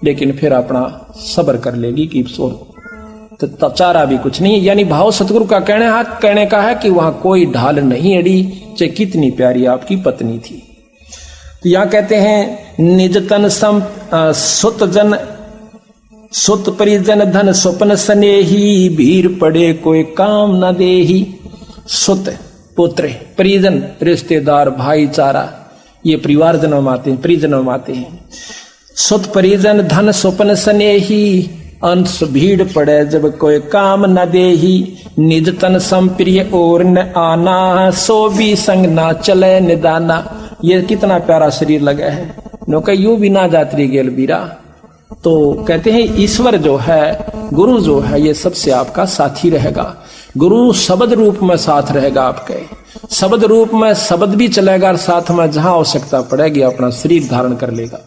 लेकिन फिर अपना सब्र कर लेगी कि तो चारा भी कुछ नहीं। यानी भाव सतगुरु का कहने का है कि वहां कोई ढाल नहीं अड़ी, चाहे कितनी प्यारी आपकी पत्नी थी। तो यहां कहते हैं निज तन सम सुत जन, सुत परिजन धन स्वप्न स्नेही, भीर पड़े कोई काम न देही। सुत पुत्र, परिजन रिश्तेदार, भाईचारा, ये परिवार जन्म आते हैं, परिजन्म आते हैं। सुत परिजन धन स्वप्न स्नेही, अंश भीड़ पड़े जब कोई काम न देही। निज तन संप्रिय और न आना, सो भी संग ना चले निदाना। ये कितना प्यारा शरीर लगा है, नौका यूं भी ना जात्री गेल बीरा। तो कहते हैं ईश्वर जो है, गुरु जो है, ये सबसे आपका साथी रहेगा। गुरु शब्द रूप में साथ रहेगा आपके, शब्द रूप में शब्द भी चलेगा, और साथ में जहां आवश्यकता पड़ेगी अपना शरीर धारण कर लेगा।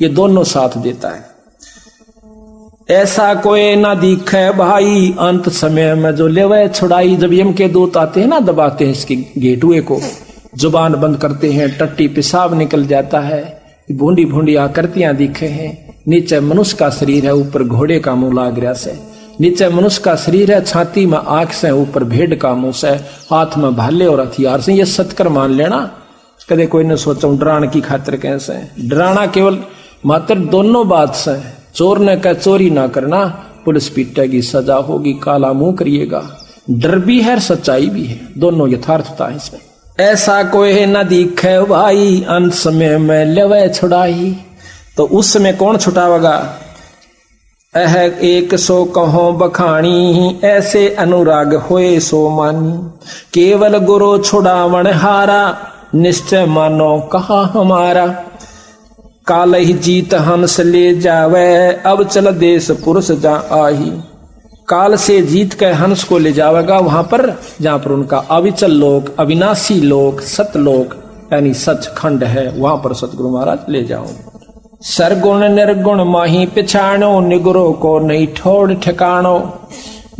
ये दोनों साथ देता है। ऐसा कोई ना दिखे भाई, अंत समय में जो लेवे छुड़ाई। जब यम के दूत आते हैं ना, दबाते हैं इसके गेटवे को, जुबान बंद करते हैं, टट्टी पेशाब निकल जाता है, भूंडी भूंडी आकृतियां दिखे हैं। नीचे मनुष्य का शरीर है, ऊपर घोड़े का मुंह लाग रहा से। नीचे मनुष्य का शरीर है, छाती में आंख से, ऊपर भेड़ का मुंह से, हाथ में भाले और हथियार से। ये सत्कर मान लेना, कदे कोई न सोचा डराने की खातिर कैसे। डराना केवल मात्र दोनों बात से, चोर ने कह चोरी ना करना, पुलिस पीटेगी, सजा होगी, काला मुंह करिएगा। डर भी है, सच्चाई भी है, दोनों यथार्थता है इसमें। ऐसा कोई न दिखे भाई, अंत समय में लेवे छुड़ाई। तो उस समय कौन छुटावेगा? एह एक सो कहो बखानी, ऐसे अनुराग होए सो मानी। केवल गुरु छुड़ावण हारा, निश्चय मानो कहा हमारा। काल ही जीत हंस ले जावे, अब चल देश पुरुष जा आही। काल से जीत के हंस को ले जावेगा वहां पर जहां पर उनका अविचल लोक, अविनाशी लोक, सतलोक यानी सचखंड है, वहां पर सतगुरु महाराज ले जाओ। सरगुण निर्गुण माही पिछाणो, निगुरो को नहीं ठोड़ ठिकाणो।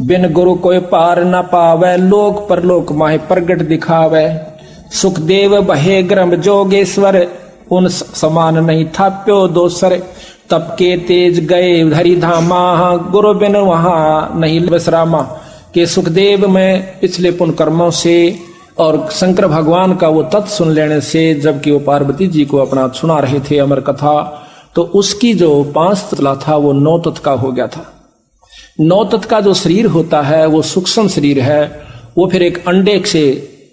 बिन गुरु कोई पार न पावे, लोक परलोक माही प्रगट दिखावे। सुखदेव बहे ग्रम जोगेश्वर, उन समान नहीं थाप्यो दोसर। तप के तेज गए धरी धामा, गुरु बिन वहां नहीं विश्रामा। के सुखदेव में पिछले पुण्य कर्मों से और शंकर भगवान का वो तत्व सुन लेने से, जबकि वो पार्वती जी को अपना सुना रहे थे अमर कथा, तो उसकी जो 5 तत्व था वो 9 तत्व का हो गया था। 9 तत्व का जो शरीर होता है वो सूक्ष्म शरीर है। वो फिर एक अंडे से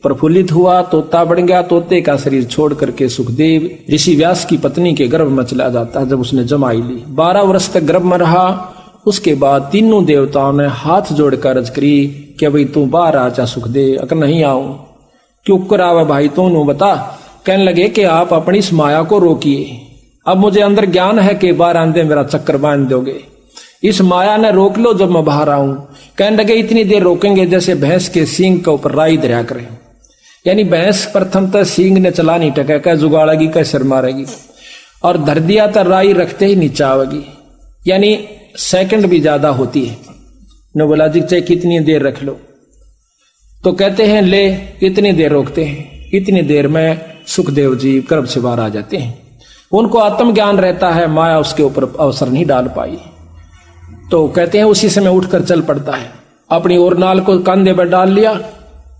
प्रफुल्लित हुआ, तोता बन गया, तोते का शरीर छोड़ करके सुखदेव ऋषि व्यास की पत्नी के गर्भ में चला जाता है। जब उसने जमाई ली, 12 वर्ष तक गर्भ में रहा। उसके बाद तीनों देवताओं ने हाथ जोड़कर अर्ज करी कि भाई तू बाहर आ जा सुखदेव। अगर नहीं आऊं क्यों करावे भाई, तू बता। कहने लगे कि आप अपनी इस माया को रोकिए। अब मुझे अंदर ज्ञान है कि बाहर आंदे मेरा चक्कर बांध दोगे, इस माया ने रोक लो जब मैं बाहर आऊं। कहने लगे इतनी देर रोकेंगे जैसे भैंस के सींग के ऊपर राई दरिया करें। यानी भैंस प्रथम तक सींग ने चला नहीं टका, क्या जुगाड़ेगी, क्या सिर मारेगी, और धर दिया तो राई रखते ही नीचे आवेगी। यानी सेकंड भी ज्यादा होती है। ने बोला जी चाहे कितनी देर रख लो, तो कहते हैं ले इतनी देर रोकते हैं। इतनी देर में सुखदेव जी गर्भ से बाहर आ जाते हैं। उनको आत्मज्ञान रहता है, माया उसके ऊपर अवसर नहीं डाल पाई। तो कहते हैं उसी समय उठकर चल पड़ता है, अपनी ओर नाल को कंधे पर डाल लिया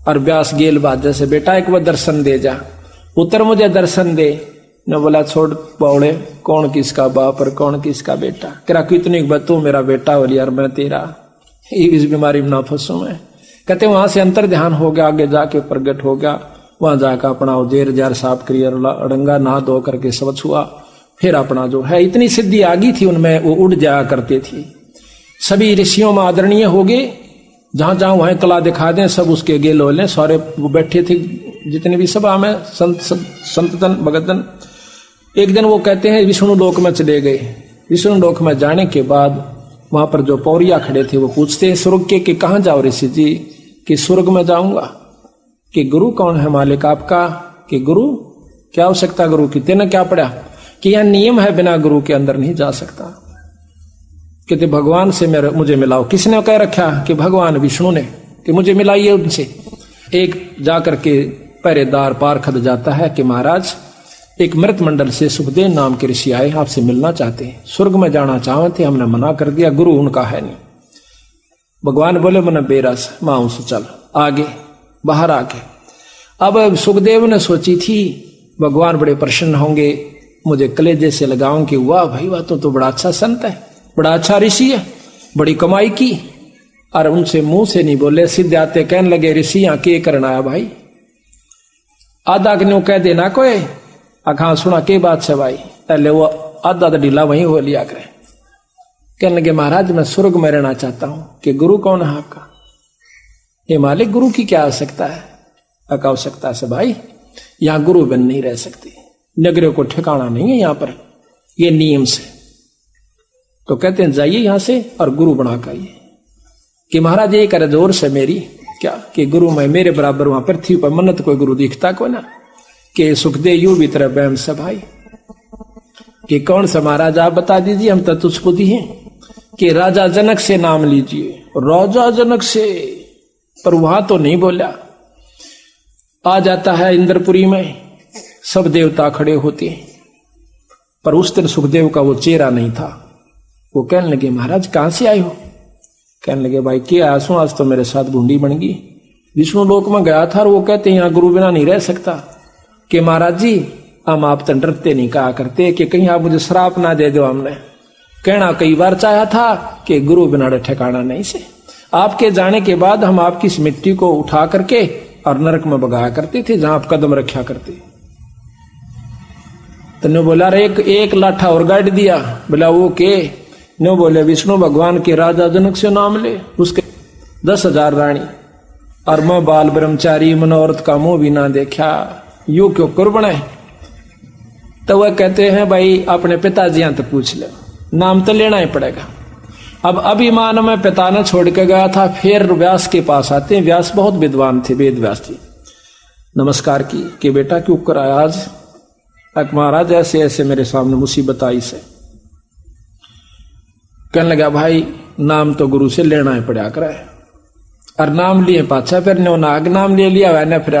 और व्यास गेल बात जैसे बेटा एक बार दर्शन दे जा, पुत्र मुझे दर्शन दे। ने बोला छोड़ पौड़े, कौन किसका बाप और कौन किसका बेटा। करा कितनी तू मेरा बेटा बोली यार मैं तेरा, इस बीमारी में ना फंसू मैं। कहते वहां से अंतर ध्यान हो गया, आगे जाके प्रगट हो गया, वहां जाकर अपना जेर जार साफ करिए, अड़ंगा नहा धो करके स्वच्छ हुआ, फिर अपना जो है इतनी सिद्धि आ गई थी उनमें, वो उड़ जाया करते थे। सभी ऋषियों में आदरणीय हो गए, जहां जहां वहां कला दिखा दें सब उसके गेल हो लें, सारे वो बैठे थे जितने भी सभा में संतन भगतन। एक दिन वो कहते हैं विष्णु लोक में चले गए। विष्णु लोक में जाने के बाद वहां पर जो पौरिया खड़े थे वो पूछते हैं स्वर्ग के कि कहां जाओ ऋषि जी? कि स्वर्ग में जाऊंगा। कि गुरु कौन है मालिक आपका? कि गुरु क्या आवश्यकता गुरु की? तेने क्या पढ़ा? कि यह नियम है बिना गुरु के अंदर नहीं जा सकता। कहते भगवान से मुझे मिलाओ। किसने कह रखा? कि भगवान विष्णु ने, कि मुझे मिलाइए उनसे। एक जाकर के पहरेदार पारखद जाता है कि महाराज एक मृत मंडल से सुखदेव नाम के ऋषि आए, आपसे मिलना चाहते हैं, स्वर्ग में जाना चाहते, हमने मना कर दिया, गुरु उनका है नहीं। भगवान बोले मन बेरस मांस चल आगे, बाहर आके। अब सुखदेव ने सोची थी भगवान बड़े प्रसन्न होंगे, मुझे कलेजे से लगाऊं कि वाह भाई वाह, तो बड़ा अच्छा संत है, बड़ा अच्छा ऋषि है, बड़ी कमाई की। और उनसे मुंह से नहीं बोले, सीधे आते कहने लगे ऋषि यहाँ के करना आया भाई? आधा क्यों कह देना कोई अखा सुना के बात से भाई, पहले वो आधा ढीला वहीं हो लिया करे। कहने लगे महाराज मैं स्वर्ग में रहना चाहता हूं। कि गुरु कौन है आपका? ये मालिक गुरु की क्या आवश्यकता है? आवश्यकता से भाई यहां गुरु बन नहीं रह सकते, नगरों को ठिकाना नहीं है यहां पर, ये नियम से। तो कहते हैं जाइए यहां से और गुरु बना कर आइए। कि महाराज ये करे जोर से मेरी क्या? कि गुरु मैं मेरे बराबर वहां पृथ्वी पर मन्नत कोई गुरु दिखता को ना? कि सुखदेव यू भी तरह बैम से भाई। कि कौन सा महाराज आप बता दीजिए, हम तो तुझको दी हैं। कि राजा जनक से नाम लीजिए। राजा जनक से, पर वहां तो नहीं बोला। आ जाता है इंद्रपुरी में, सब देवता खड़े होते हैं, पर उस दिन सुखदेव का वो चेहरा नहीं था। वो कहने लगे महाराज कहां से आए हो? कहने लगे भाई क्या आंसू, आज तो मेरे साथ बूंदी बन गई। विष्णु लोक में गया था और वो कहते हैं यहाँ गुरु बिना नहीं रह सकता। कि महाराज जी हम आप तो डरते नहीं कहा करते कि कहीं आप मुझे श्राप ना दे दो। हमने कहना कई बार चाहा था कि गुरु बिना ठिकाना नहीं से। आपके जाने के बाद हम आपकी इस मिट्टी को उठा करके और नरक में बगाया करते थे जहां आप कदम रखा करते। तो बोला रे एक लाठा और गाड़ दिया। बोला वो के? नो बोले विष्णु भगवान के राजा जनक से नाम ले, उसके 10,000 रानी, और मैं बाल ब्रह्मचारी मनोरथ का मुंह भी ना देखा, यू क्यों कुर्बन है? तो वह कहते हैं भाई अपने पिताजी यहां तो पूछ ले, नाम तो लेना ही पड़ेगा। अब अभिमान में पिता ने छोड़ के गया था, फिर व्यास के पास आते हैं। व्यास बहुत विद्वान थे, वेद व्यास जी। नमस्कार की कि बेटा क्यों कराया आज? महाराज ऐसे ऐसे मेरे सामने मुसीबत आई से। कहने लगा भाई नाम तो गुरु से लेना ही पड़ा करे, और नाम लिए पाछा फिर नाग नाम ले लिया वैने फिर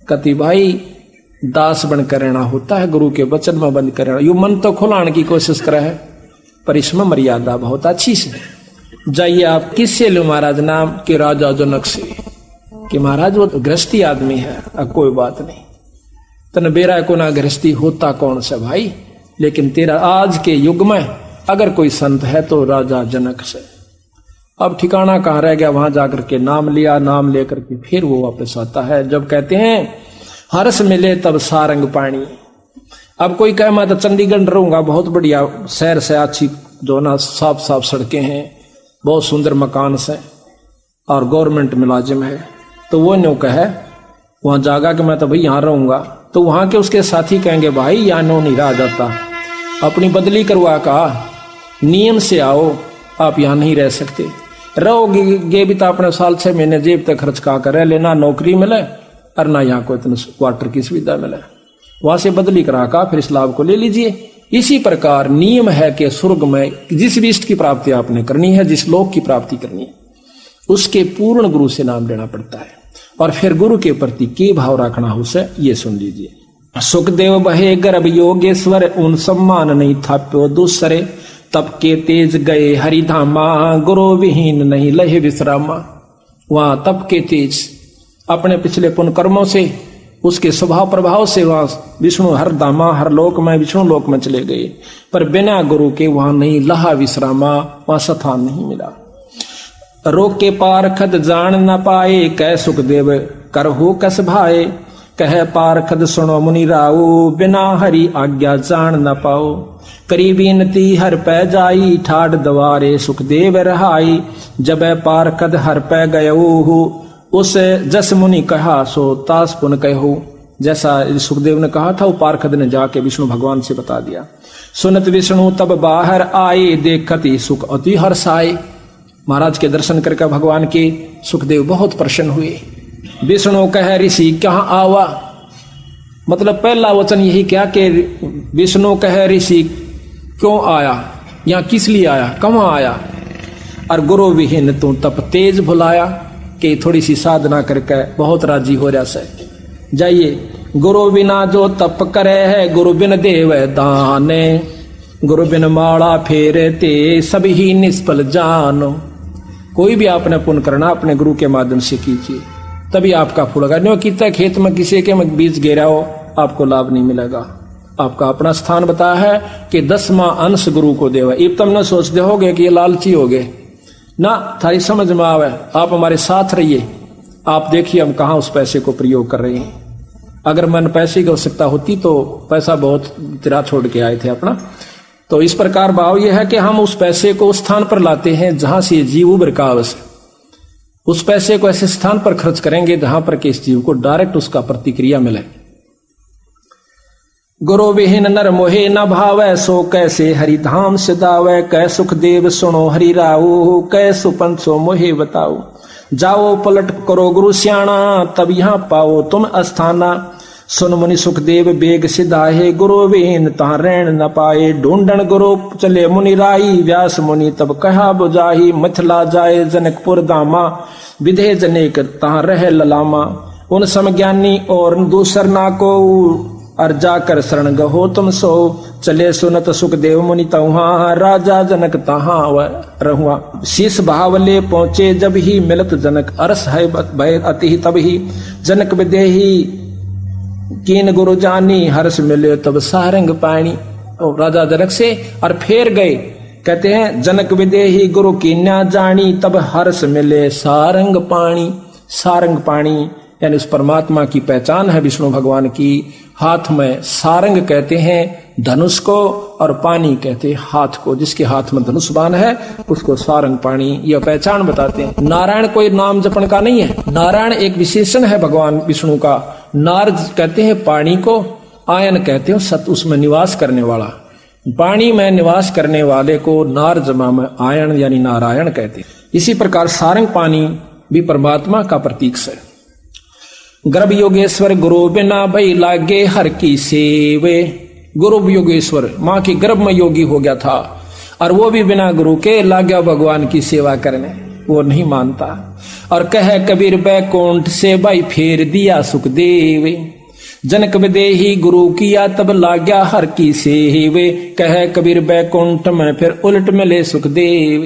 कति भाई दास बनकर रहना होता है, गुरु के वचन में बंद कर रहना। यू मन तो खुलाने की कोशिश करे है, पर इसमें मर्यादा बहुत अच्छी से। जाइए आप किससे लो महाराज? नाम के राजा जनक से। कि महाराज वो गृहस्थी आदमी है, अब कोई बात नहीं, तन बेरा को ना गृहस्थी होता कौन सा भाई, लेकिन तेरा आज के युग में अगर कोई संत है तो राजा जनक से। अब ठिकाना कहाँ रह गया? वहां जाकर के नाम लिया, नाम लेकर के फिर वो वापस आता है। जब कहते हैं हर्ष मिले तब सारंग पानी। अब कोई कहे मैं तो चंडीगढ़ रहूंगा, बहुत बढ़िया शहर से, अच्छी जो ना साफ साफ सड़कें हैं, बहुत सुंदर मकान से, और गवर्नमेंट मुलाजिम है, तो वो न्यू कहे वहां जागा कि मैं तो भाई यहां रहूंगा, तो वहां के उसके साथी कहेंगे भाई यहां नो नहीं रहा जाता, अपनी बदली करवा का नियम से आओ, आप यहां नहीं रह सकते। रहोगे भी तो अपने साल 6 महीने जेब तक खर्च का कर लेना, नौकरी मिले और ना यहाँ को इतने क्वार्टर की सुविधा मिले, वहां से बदली करा का फिर इस लाभ को ले लीजिए। इसी प्रकार नियम है कि स्वर्ग में जिस भी इष्ट की प्राप्ति आपने करनी है, जिस लोक की प्राप्ति करनी है, उसके पूर्ण गुरु से नाम लेना पड़ता है, और फिर गुरु के प्रति के भाव रखना हो से ये सुन लीजिए। सुखदेव बहे गर्भ योगेश्वर, उन सम्मान नहीं थाप्यो दूसरे, तब के तेज गए हरिधामा, गुरु विहीन नहीं लहे विश्रामा। वहां तप के तेज अपने पिछले पुण्य कर्मों से, उसके स्वभाव प्रभाव से वहां विष्णु हर धामा, हर लोक में विष्णु लोक में चले गए, पर बिना गुरु के वहां नहीं लहा विश्रामा, वहां स्थान नहीं मिला। रोके पारखद जान न पाए, कह सुखदेव कर हो कस भाए। कह पारखद सुनो मुनि राओ, बिना हरि आज्ञा जान न पाओ। करी बीनती हर पै जाई, ठाड दवारे सुखदेव रहाई। जब पारखद हर पै गयो, उस जस मुनि कहा सो तास पुन कहो। जैसा सुखदेव ने कहा था वो पारखद ने जाके विष्णु भगवान से बता दिया। सुनत विष्णु तब बाहर आए, देखत ही सुख अति हर्षाए। महाराज के दर्शन करके भगवान के सुखदेव बहुत प्रसन्न हुए। विष्णु कह ऋषि कहाँ आवा, मतलब पहला वचन यही क्या कि विष्णु कह ऋषि क्यों आया, यहाँ किस लिए आया, कहाँ आया। और गुरु विहीन तू तप तेज भुलाया, कि थोड़ी सी साधना करके बहुत राजी हो रहा से। जाइए गुरु बिना जो तप करे है, गुरु बिन देव दाने। गुरु बिन माला फेरते सभी ही निष्फल जानो। कोई भी आपने पुण्य करना अपने गुरु के माध्यम से कीजिए, तभी आपका फूल होगा। न्यों कितना खेत में किसी के में बीज गिरा हो, आपको लाभ नहीं मिलेगा। आपका अपना स्थान बताया है कि 10वां अंश गुरु को देवा। अब तुम न सोचते होगे कि ये लालची हो गए ना, थारी समझ में आवे। आप हमारे साथ रहिए, आप देखिए हम कहाँ उस पैसे को प्रयोग कर रहे हैं। अगर मन पैसे की आवश्यकता होती तो पैसा बहुत तिरा छोड़ के आए थे अपना। तो इस प्रकार भाव यह है कि हम उस पैसे को उस स्थान पर लाते हैं जहां से जीव उभर का आवश्यक। उस पैसे को ऐसे स्थान पर खर्च करेंगे जहां पर कि इस जीव को डायरेक्ट उसका प्रतिक्रिया मिले। गुरु विहीन नर मोहे न भावै, सो कैसे हरिधाम सिधावै। कै सुखदेव सुनो हरि राऊ, कै सुपंसो मोहे बताओ। जाओ पलट करो गुरु स्याणा, तब यहाँ पाओ तुम अस्थाना। सुन मुनि सुखदेव बेग सिधाहे, गुरु विहीन तहाँ रहन न पाए। ढूंढन गुरु चले मुनि राई, व्यास मुनि तब कहा बुझाही। मथला जाए जनकपुर दामा, विधे जनेक तहाँ रह ललामा। उन समज्ञानी और दूसर ना को, और जाकर शरण गहो तुम सो। चले सुनत सुखदेव मुनि तहाँ, राजा जनक तहाँ रहुआ। शीस भावले पहुंचे जब ही, मिलत जनक अरस है भय अति तब ही। जनक विदेही कीन गुरु जानी, हर्ष मिले तब सारंग पानी। और राजा जनक से और फेर गए, कहते हैं जनक विदेही गुरु कीन्या जानी, तब हर्ष मिले सारंग पानी। सारंग पानी यानी उस परमात्मा की पहचान है विष्णु भगवान की। हाथ में सारंग कहते हैं धनुष को, और पानी कहते हैं हाथ को। जिसके हाथ में धनुष बाण है उसको सारंग पानी, यह पहचान बताते हैं। नारायण कोई नाम जपन का नहीं है, नारायण एक विशेषण है भगवान विष्णु का। नार कहते हैं पानी को, आयन कहते हैं सत उसमें निवास करने वाला। पानी में निवास करने वाले को नार जमा में आयन यानी नारायण कहते हैं। इसी प्रकार सारंग पानी भी परमात्मा का प्रतीक है। गर्भ योगेश्वर गुरु बिना भई लागे हर की सेवे। गुरु योगेश्वर माँ के गर्भ में योगी हो गया था, और वो भी बिना गुरु के लागा भगवान की सेवा करने, वो नहीं मानता। और कह कबीर बैकुंठ से भाई फेर दिया सुखदेव। जनक विदेही गुरु किया तब लाग्या हर की सेवे। कह कबीर बैकुंठ में फिर उलट मिले सुखदेव।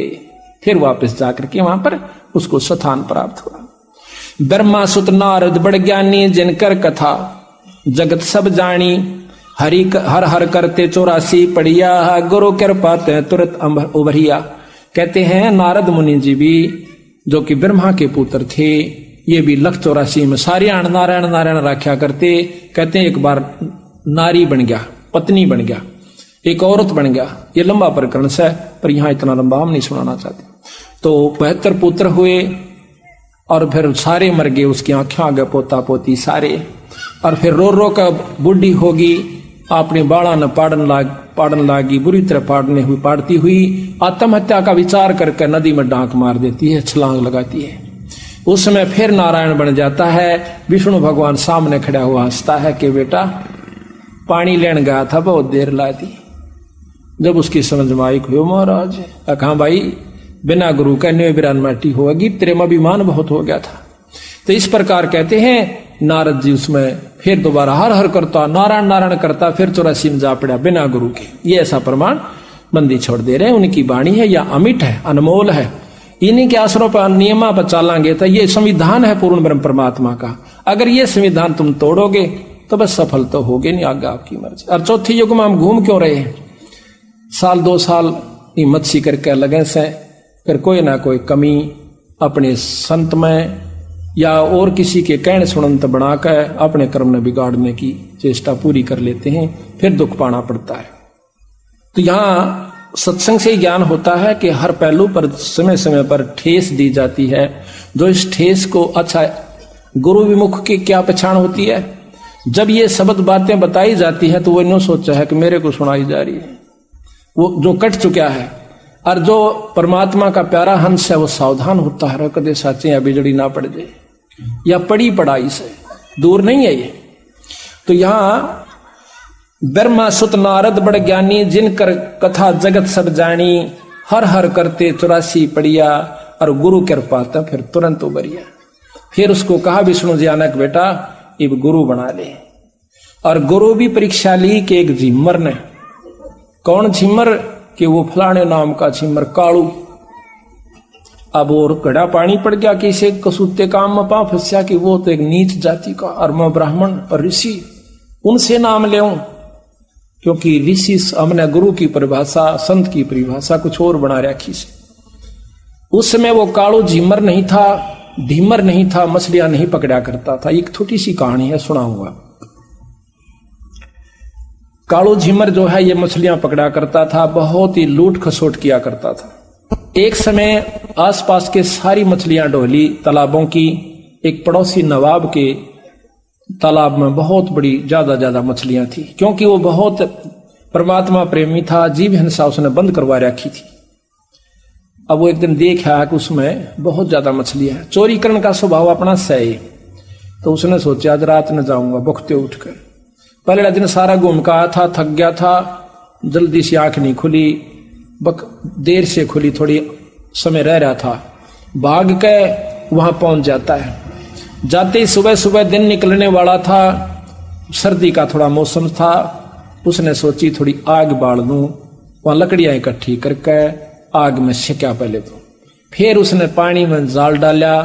फिर वापस जाकर के वहां पर उसको स्थान प्राप्त हुआ। ब्रह्मा सुत नारद बड़ ज्ञानी, जिनकर कथा जगत सब जानी। हरि हर हर करते 84 पढ़िया, गुरु कृपा ते तुरंत उभरिया। कहते हैं नारद मुनि जी भी जो कि ब्रह्मा के पुत्र थे, ये भी लख 84 में सारियाण नारायण नारायण राख्या करते। कहते हैं एक बार नारी बन गया, पत्नी बन गया, एक औरत बन गया। ये लंबा प्रकरण है पर यहाँ इतना लंबा हम नहीं सुनाना चाहते। तो 72 पुत्र हुए और फिर सारे मर गए, उसकी आंखें आ गए, पोता पोती सारे। और फिर रो रो कर बुढ़ी होगी, अपने बाड़ा न पाड़न लागी, बुरी तरह पाड़ती हुई आत्महत्या का विचार करके नदी में डांक मार देती है, छलांग लगाती है। उस समय फिर नारायण बन जाता है। विष्णु भगवान सामने खड़ा हुआ हंसता है कि बेटा पानी लेने गया था, बहुत देर ला दी। जब उसकी समझ में आई हुई महाराज, कहा भाई बिना गुरु का न्यो बिरान माटी होगी, तेरे में अभिमान बहुत हो गया था। तो इस प्रकार कहते हैं नारद जी उसमें फिर दोबारा हर हर करता, नारायण नारायण करता, फिर 84 में जा पड़ा बिना गुरु के। ये ऐसा प्रमाण बंदी छोड़ दे रहे हैं। उनकी वाणी है या अमिट है, अनमोल है। इन्हीं के आसरों पर नियमा पर चालांगे तो ये संविधान है पूर्ण ब्रह्म परमात्मा का। अगर ये संविधान तुम तोड़ोगे तो बस सफल तो होगे नहीं, आगे आपकी मर्जी। और चौथे युग में हम घूम क्यों रहे हैं? साल 2 साल मत्सी करके लगे से, फिर कोई ना कोई कमी अपने संत में या और किसी के कहने सुनंत बनाकर अपने कर्म में बिगाड़ने की चेष्टा पूरी कर लेते हैं, फिर दुख पाना पड़ता है। तो यहाँ सत्संग से ज्ञान होता है कि हर पहलू पर समय समय पर ठेस दी जाती है। जो इस ठेस को अच्छा गुरु विमुख की क्या पहचान होती है, जब ये शब्द बातें बताई जाती है तो वो यूं सोचा है कि मेरे को सुनाई जा रही है, वो जो कट चुका है। और जो परमात्मा का प्यारा हंस है वो सावधान होता है, कदे साचे या बिजड़ी ना पड़ जाए, या पड़ी पढ़ाई से दूर नहीं है ये। तो यहां ब्रह्मा सुत नारद बड़ ज्ञानी, जिनकर कथा जगत सब जानी, हर हर करते 84 पड़िया, और गुरु कृपा था फिर तुरंत उबरिया। फिर उसको कहा विष्णु जी आनक बेटा इब गुरु बना ले। और गुरु भी परीक्षा ली कि एक झिम्मर ने, कौन झिम्मर, कि वो फलाने नाम का झिम्मर कालू। अब और घड़ा पानी पड़ गया कि इसे कसूते काम में पा फंसा कि वो तो एक नीच जाति का, और मैं ब्राह्मण और ऋषि, उनसे नाम ले, क्योंकि ऋषि हमने गुरु की परिभाषा संत की परिभाषा कुछ और बना रखी से। उस समय वो कालू झिम्मर नहीं था, ढीमर नहीं था, मछलियां नहीं पकड़ा करता था। एक छोटी सी कहानी है, सुनाऊंगा। कालू झिम्मर जो है ये मछलियां पकड़ा करता था, बहुत ही लूट खसोट किया करता था। एक समय आसपास के सारी मछलियां ढोली तालाबों की, एक पड़ोसी नवाब के तालाब में बहुत बड़ी ज्यादा मछलियां थी, क्योंकि वो बहुत परमात्मा प्रेमी था, जीव हिंसा उसने बंद करवा रखी थी। अब वो एक दिन देखा कि उसमें बहुत ज्यादा मछलियां है, चोरी करने का स्वभाव अपना सही। तो उसने सोचा आज रात में जाऊंगा बखते उठकर। पहले दिन सारा घूम का आया था, थक गया था, जल्दी से आंख नहीं खुली, देर से खुली, थोड़ी समय रह रहा था। भाग के वहां पहुंच जाता है। जाते ही सुबह सुबह दिन निकलने वाला था, सर्दी का थोड़ा मौसम था। उसने सोची थोड़ी आग बाल दूं, वहां लकड़ियां इकट्ठी करके आग में सेका पहले तो। फिर उसने पानी में जाल डाला,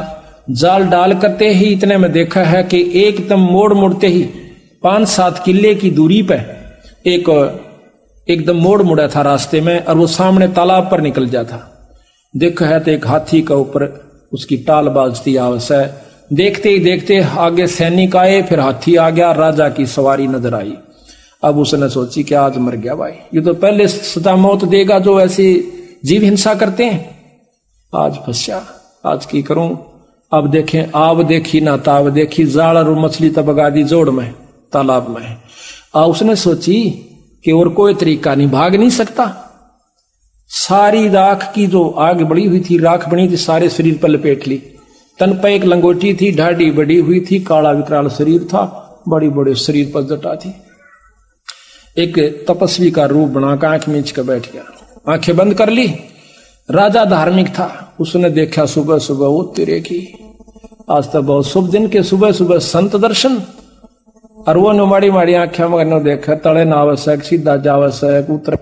जाल डाल करते ही इतने में देखा है कि एकदम मोड़ मुड़ते ही 5-7 किले की दूरी पे एक एकदम मोड़ मुड़ा था रास्ते में, और वो सामने तालाब पर निकल जाता। देखा है तो एक हाथी का ऊपर उसकी टाल बाजती आवाज है। देखते ही देखते आगे सैनिक आए, फिर हाथी आ गया, राजा की सवारी नजर आई। अब उसने सोची कि आज मर गया भाई, ये तो पहले सदा मौत देगा जो ऐसी जीव हिंसा करते हैं। आज फंसा, आज की करूं। अब देखें, आव देखी ना ताव देखी, जाल और मछली तबगा दी जोड़ में तालाब में। उसने सोची कि और कोई तरीका नहीं, भाग नहीं सकता। सारी राख की जो आग बड़ी हुई थी, राख बनी थी, सारे शरीर पर लपेट ली। तन पर एक लंगोटी थी, ढाडी बड़ी हुई थी, काला विकराल शरीर था, बड़ी बड़े शरीर पर जटा थी। एक तपस्वी का रूप बनाकर आंख मींच कर बैठ गया, आंखें बंद कर ली। राजा धार्मिक था, उसने देखा सुबह सुबह वो तेरे की आज तो बहुत शुभ दिन के सुबह सुबह संत दर्शन। और वो माड़ी माड़ी आंखें मगर देखा, तड़े ना आवश्यक, सीधा जावश्यक, उत्तर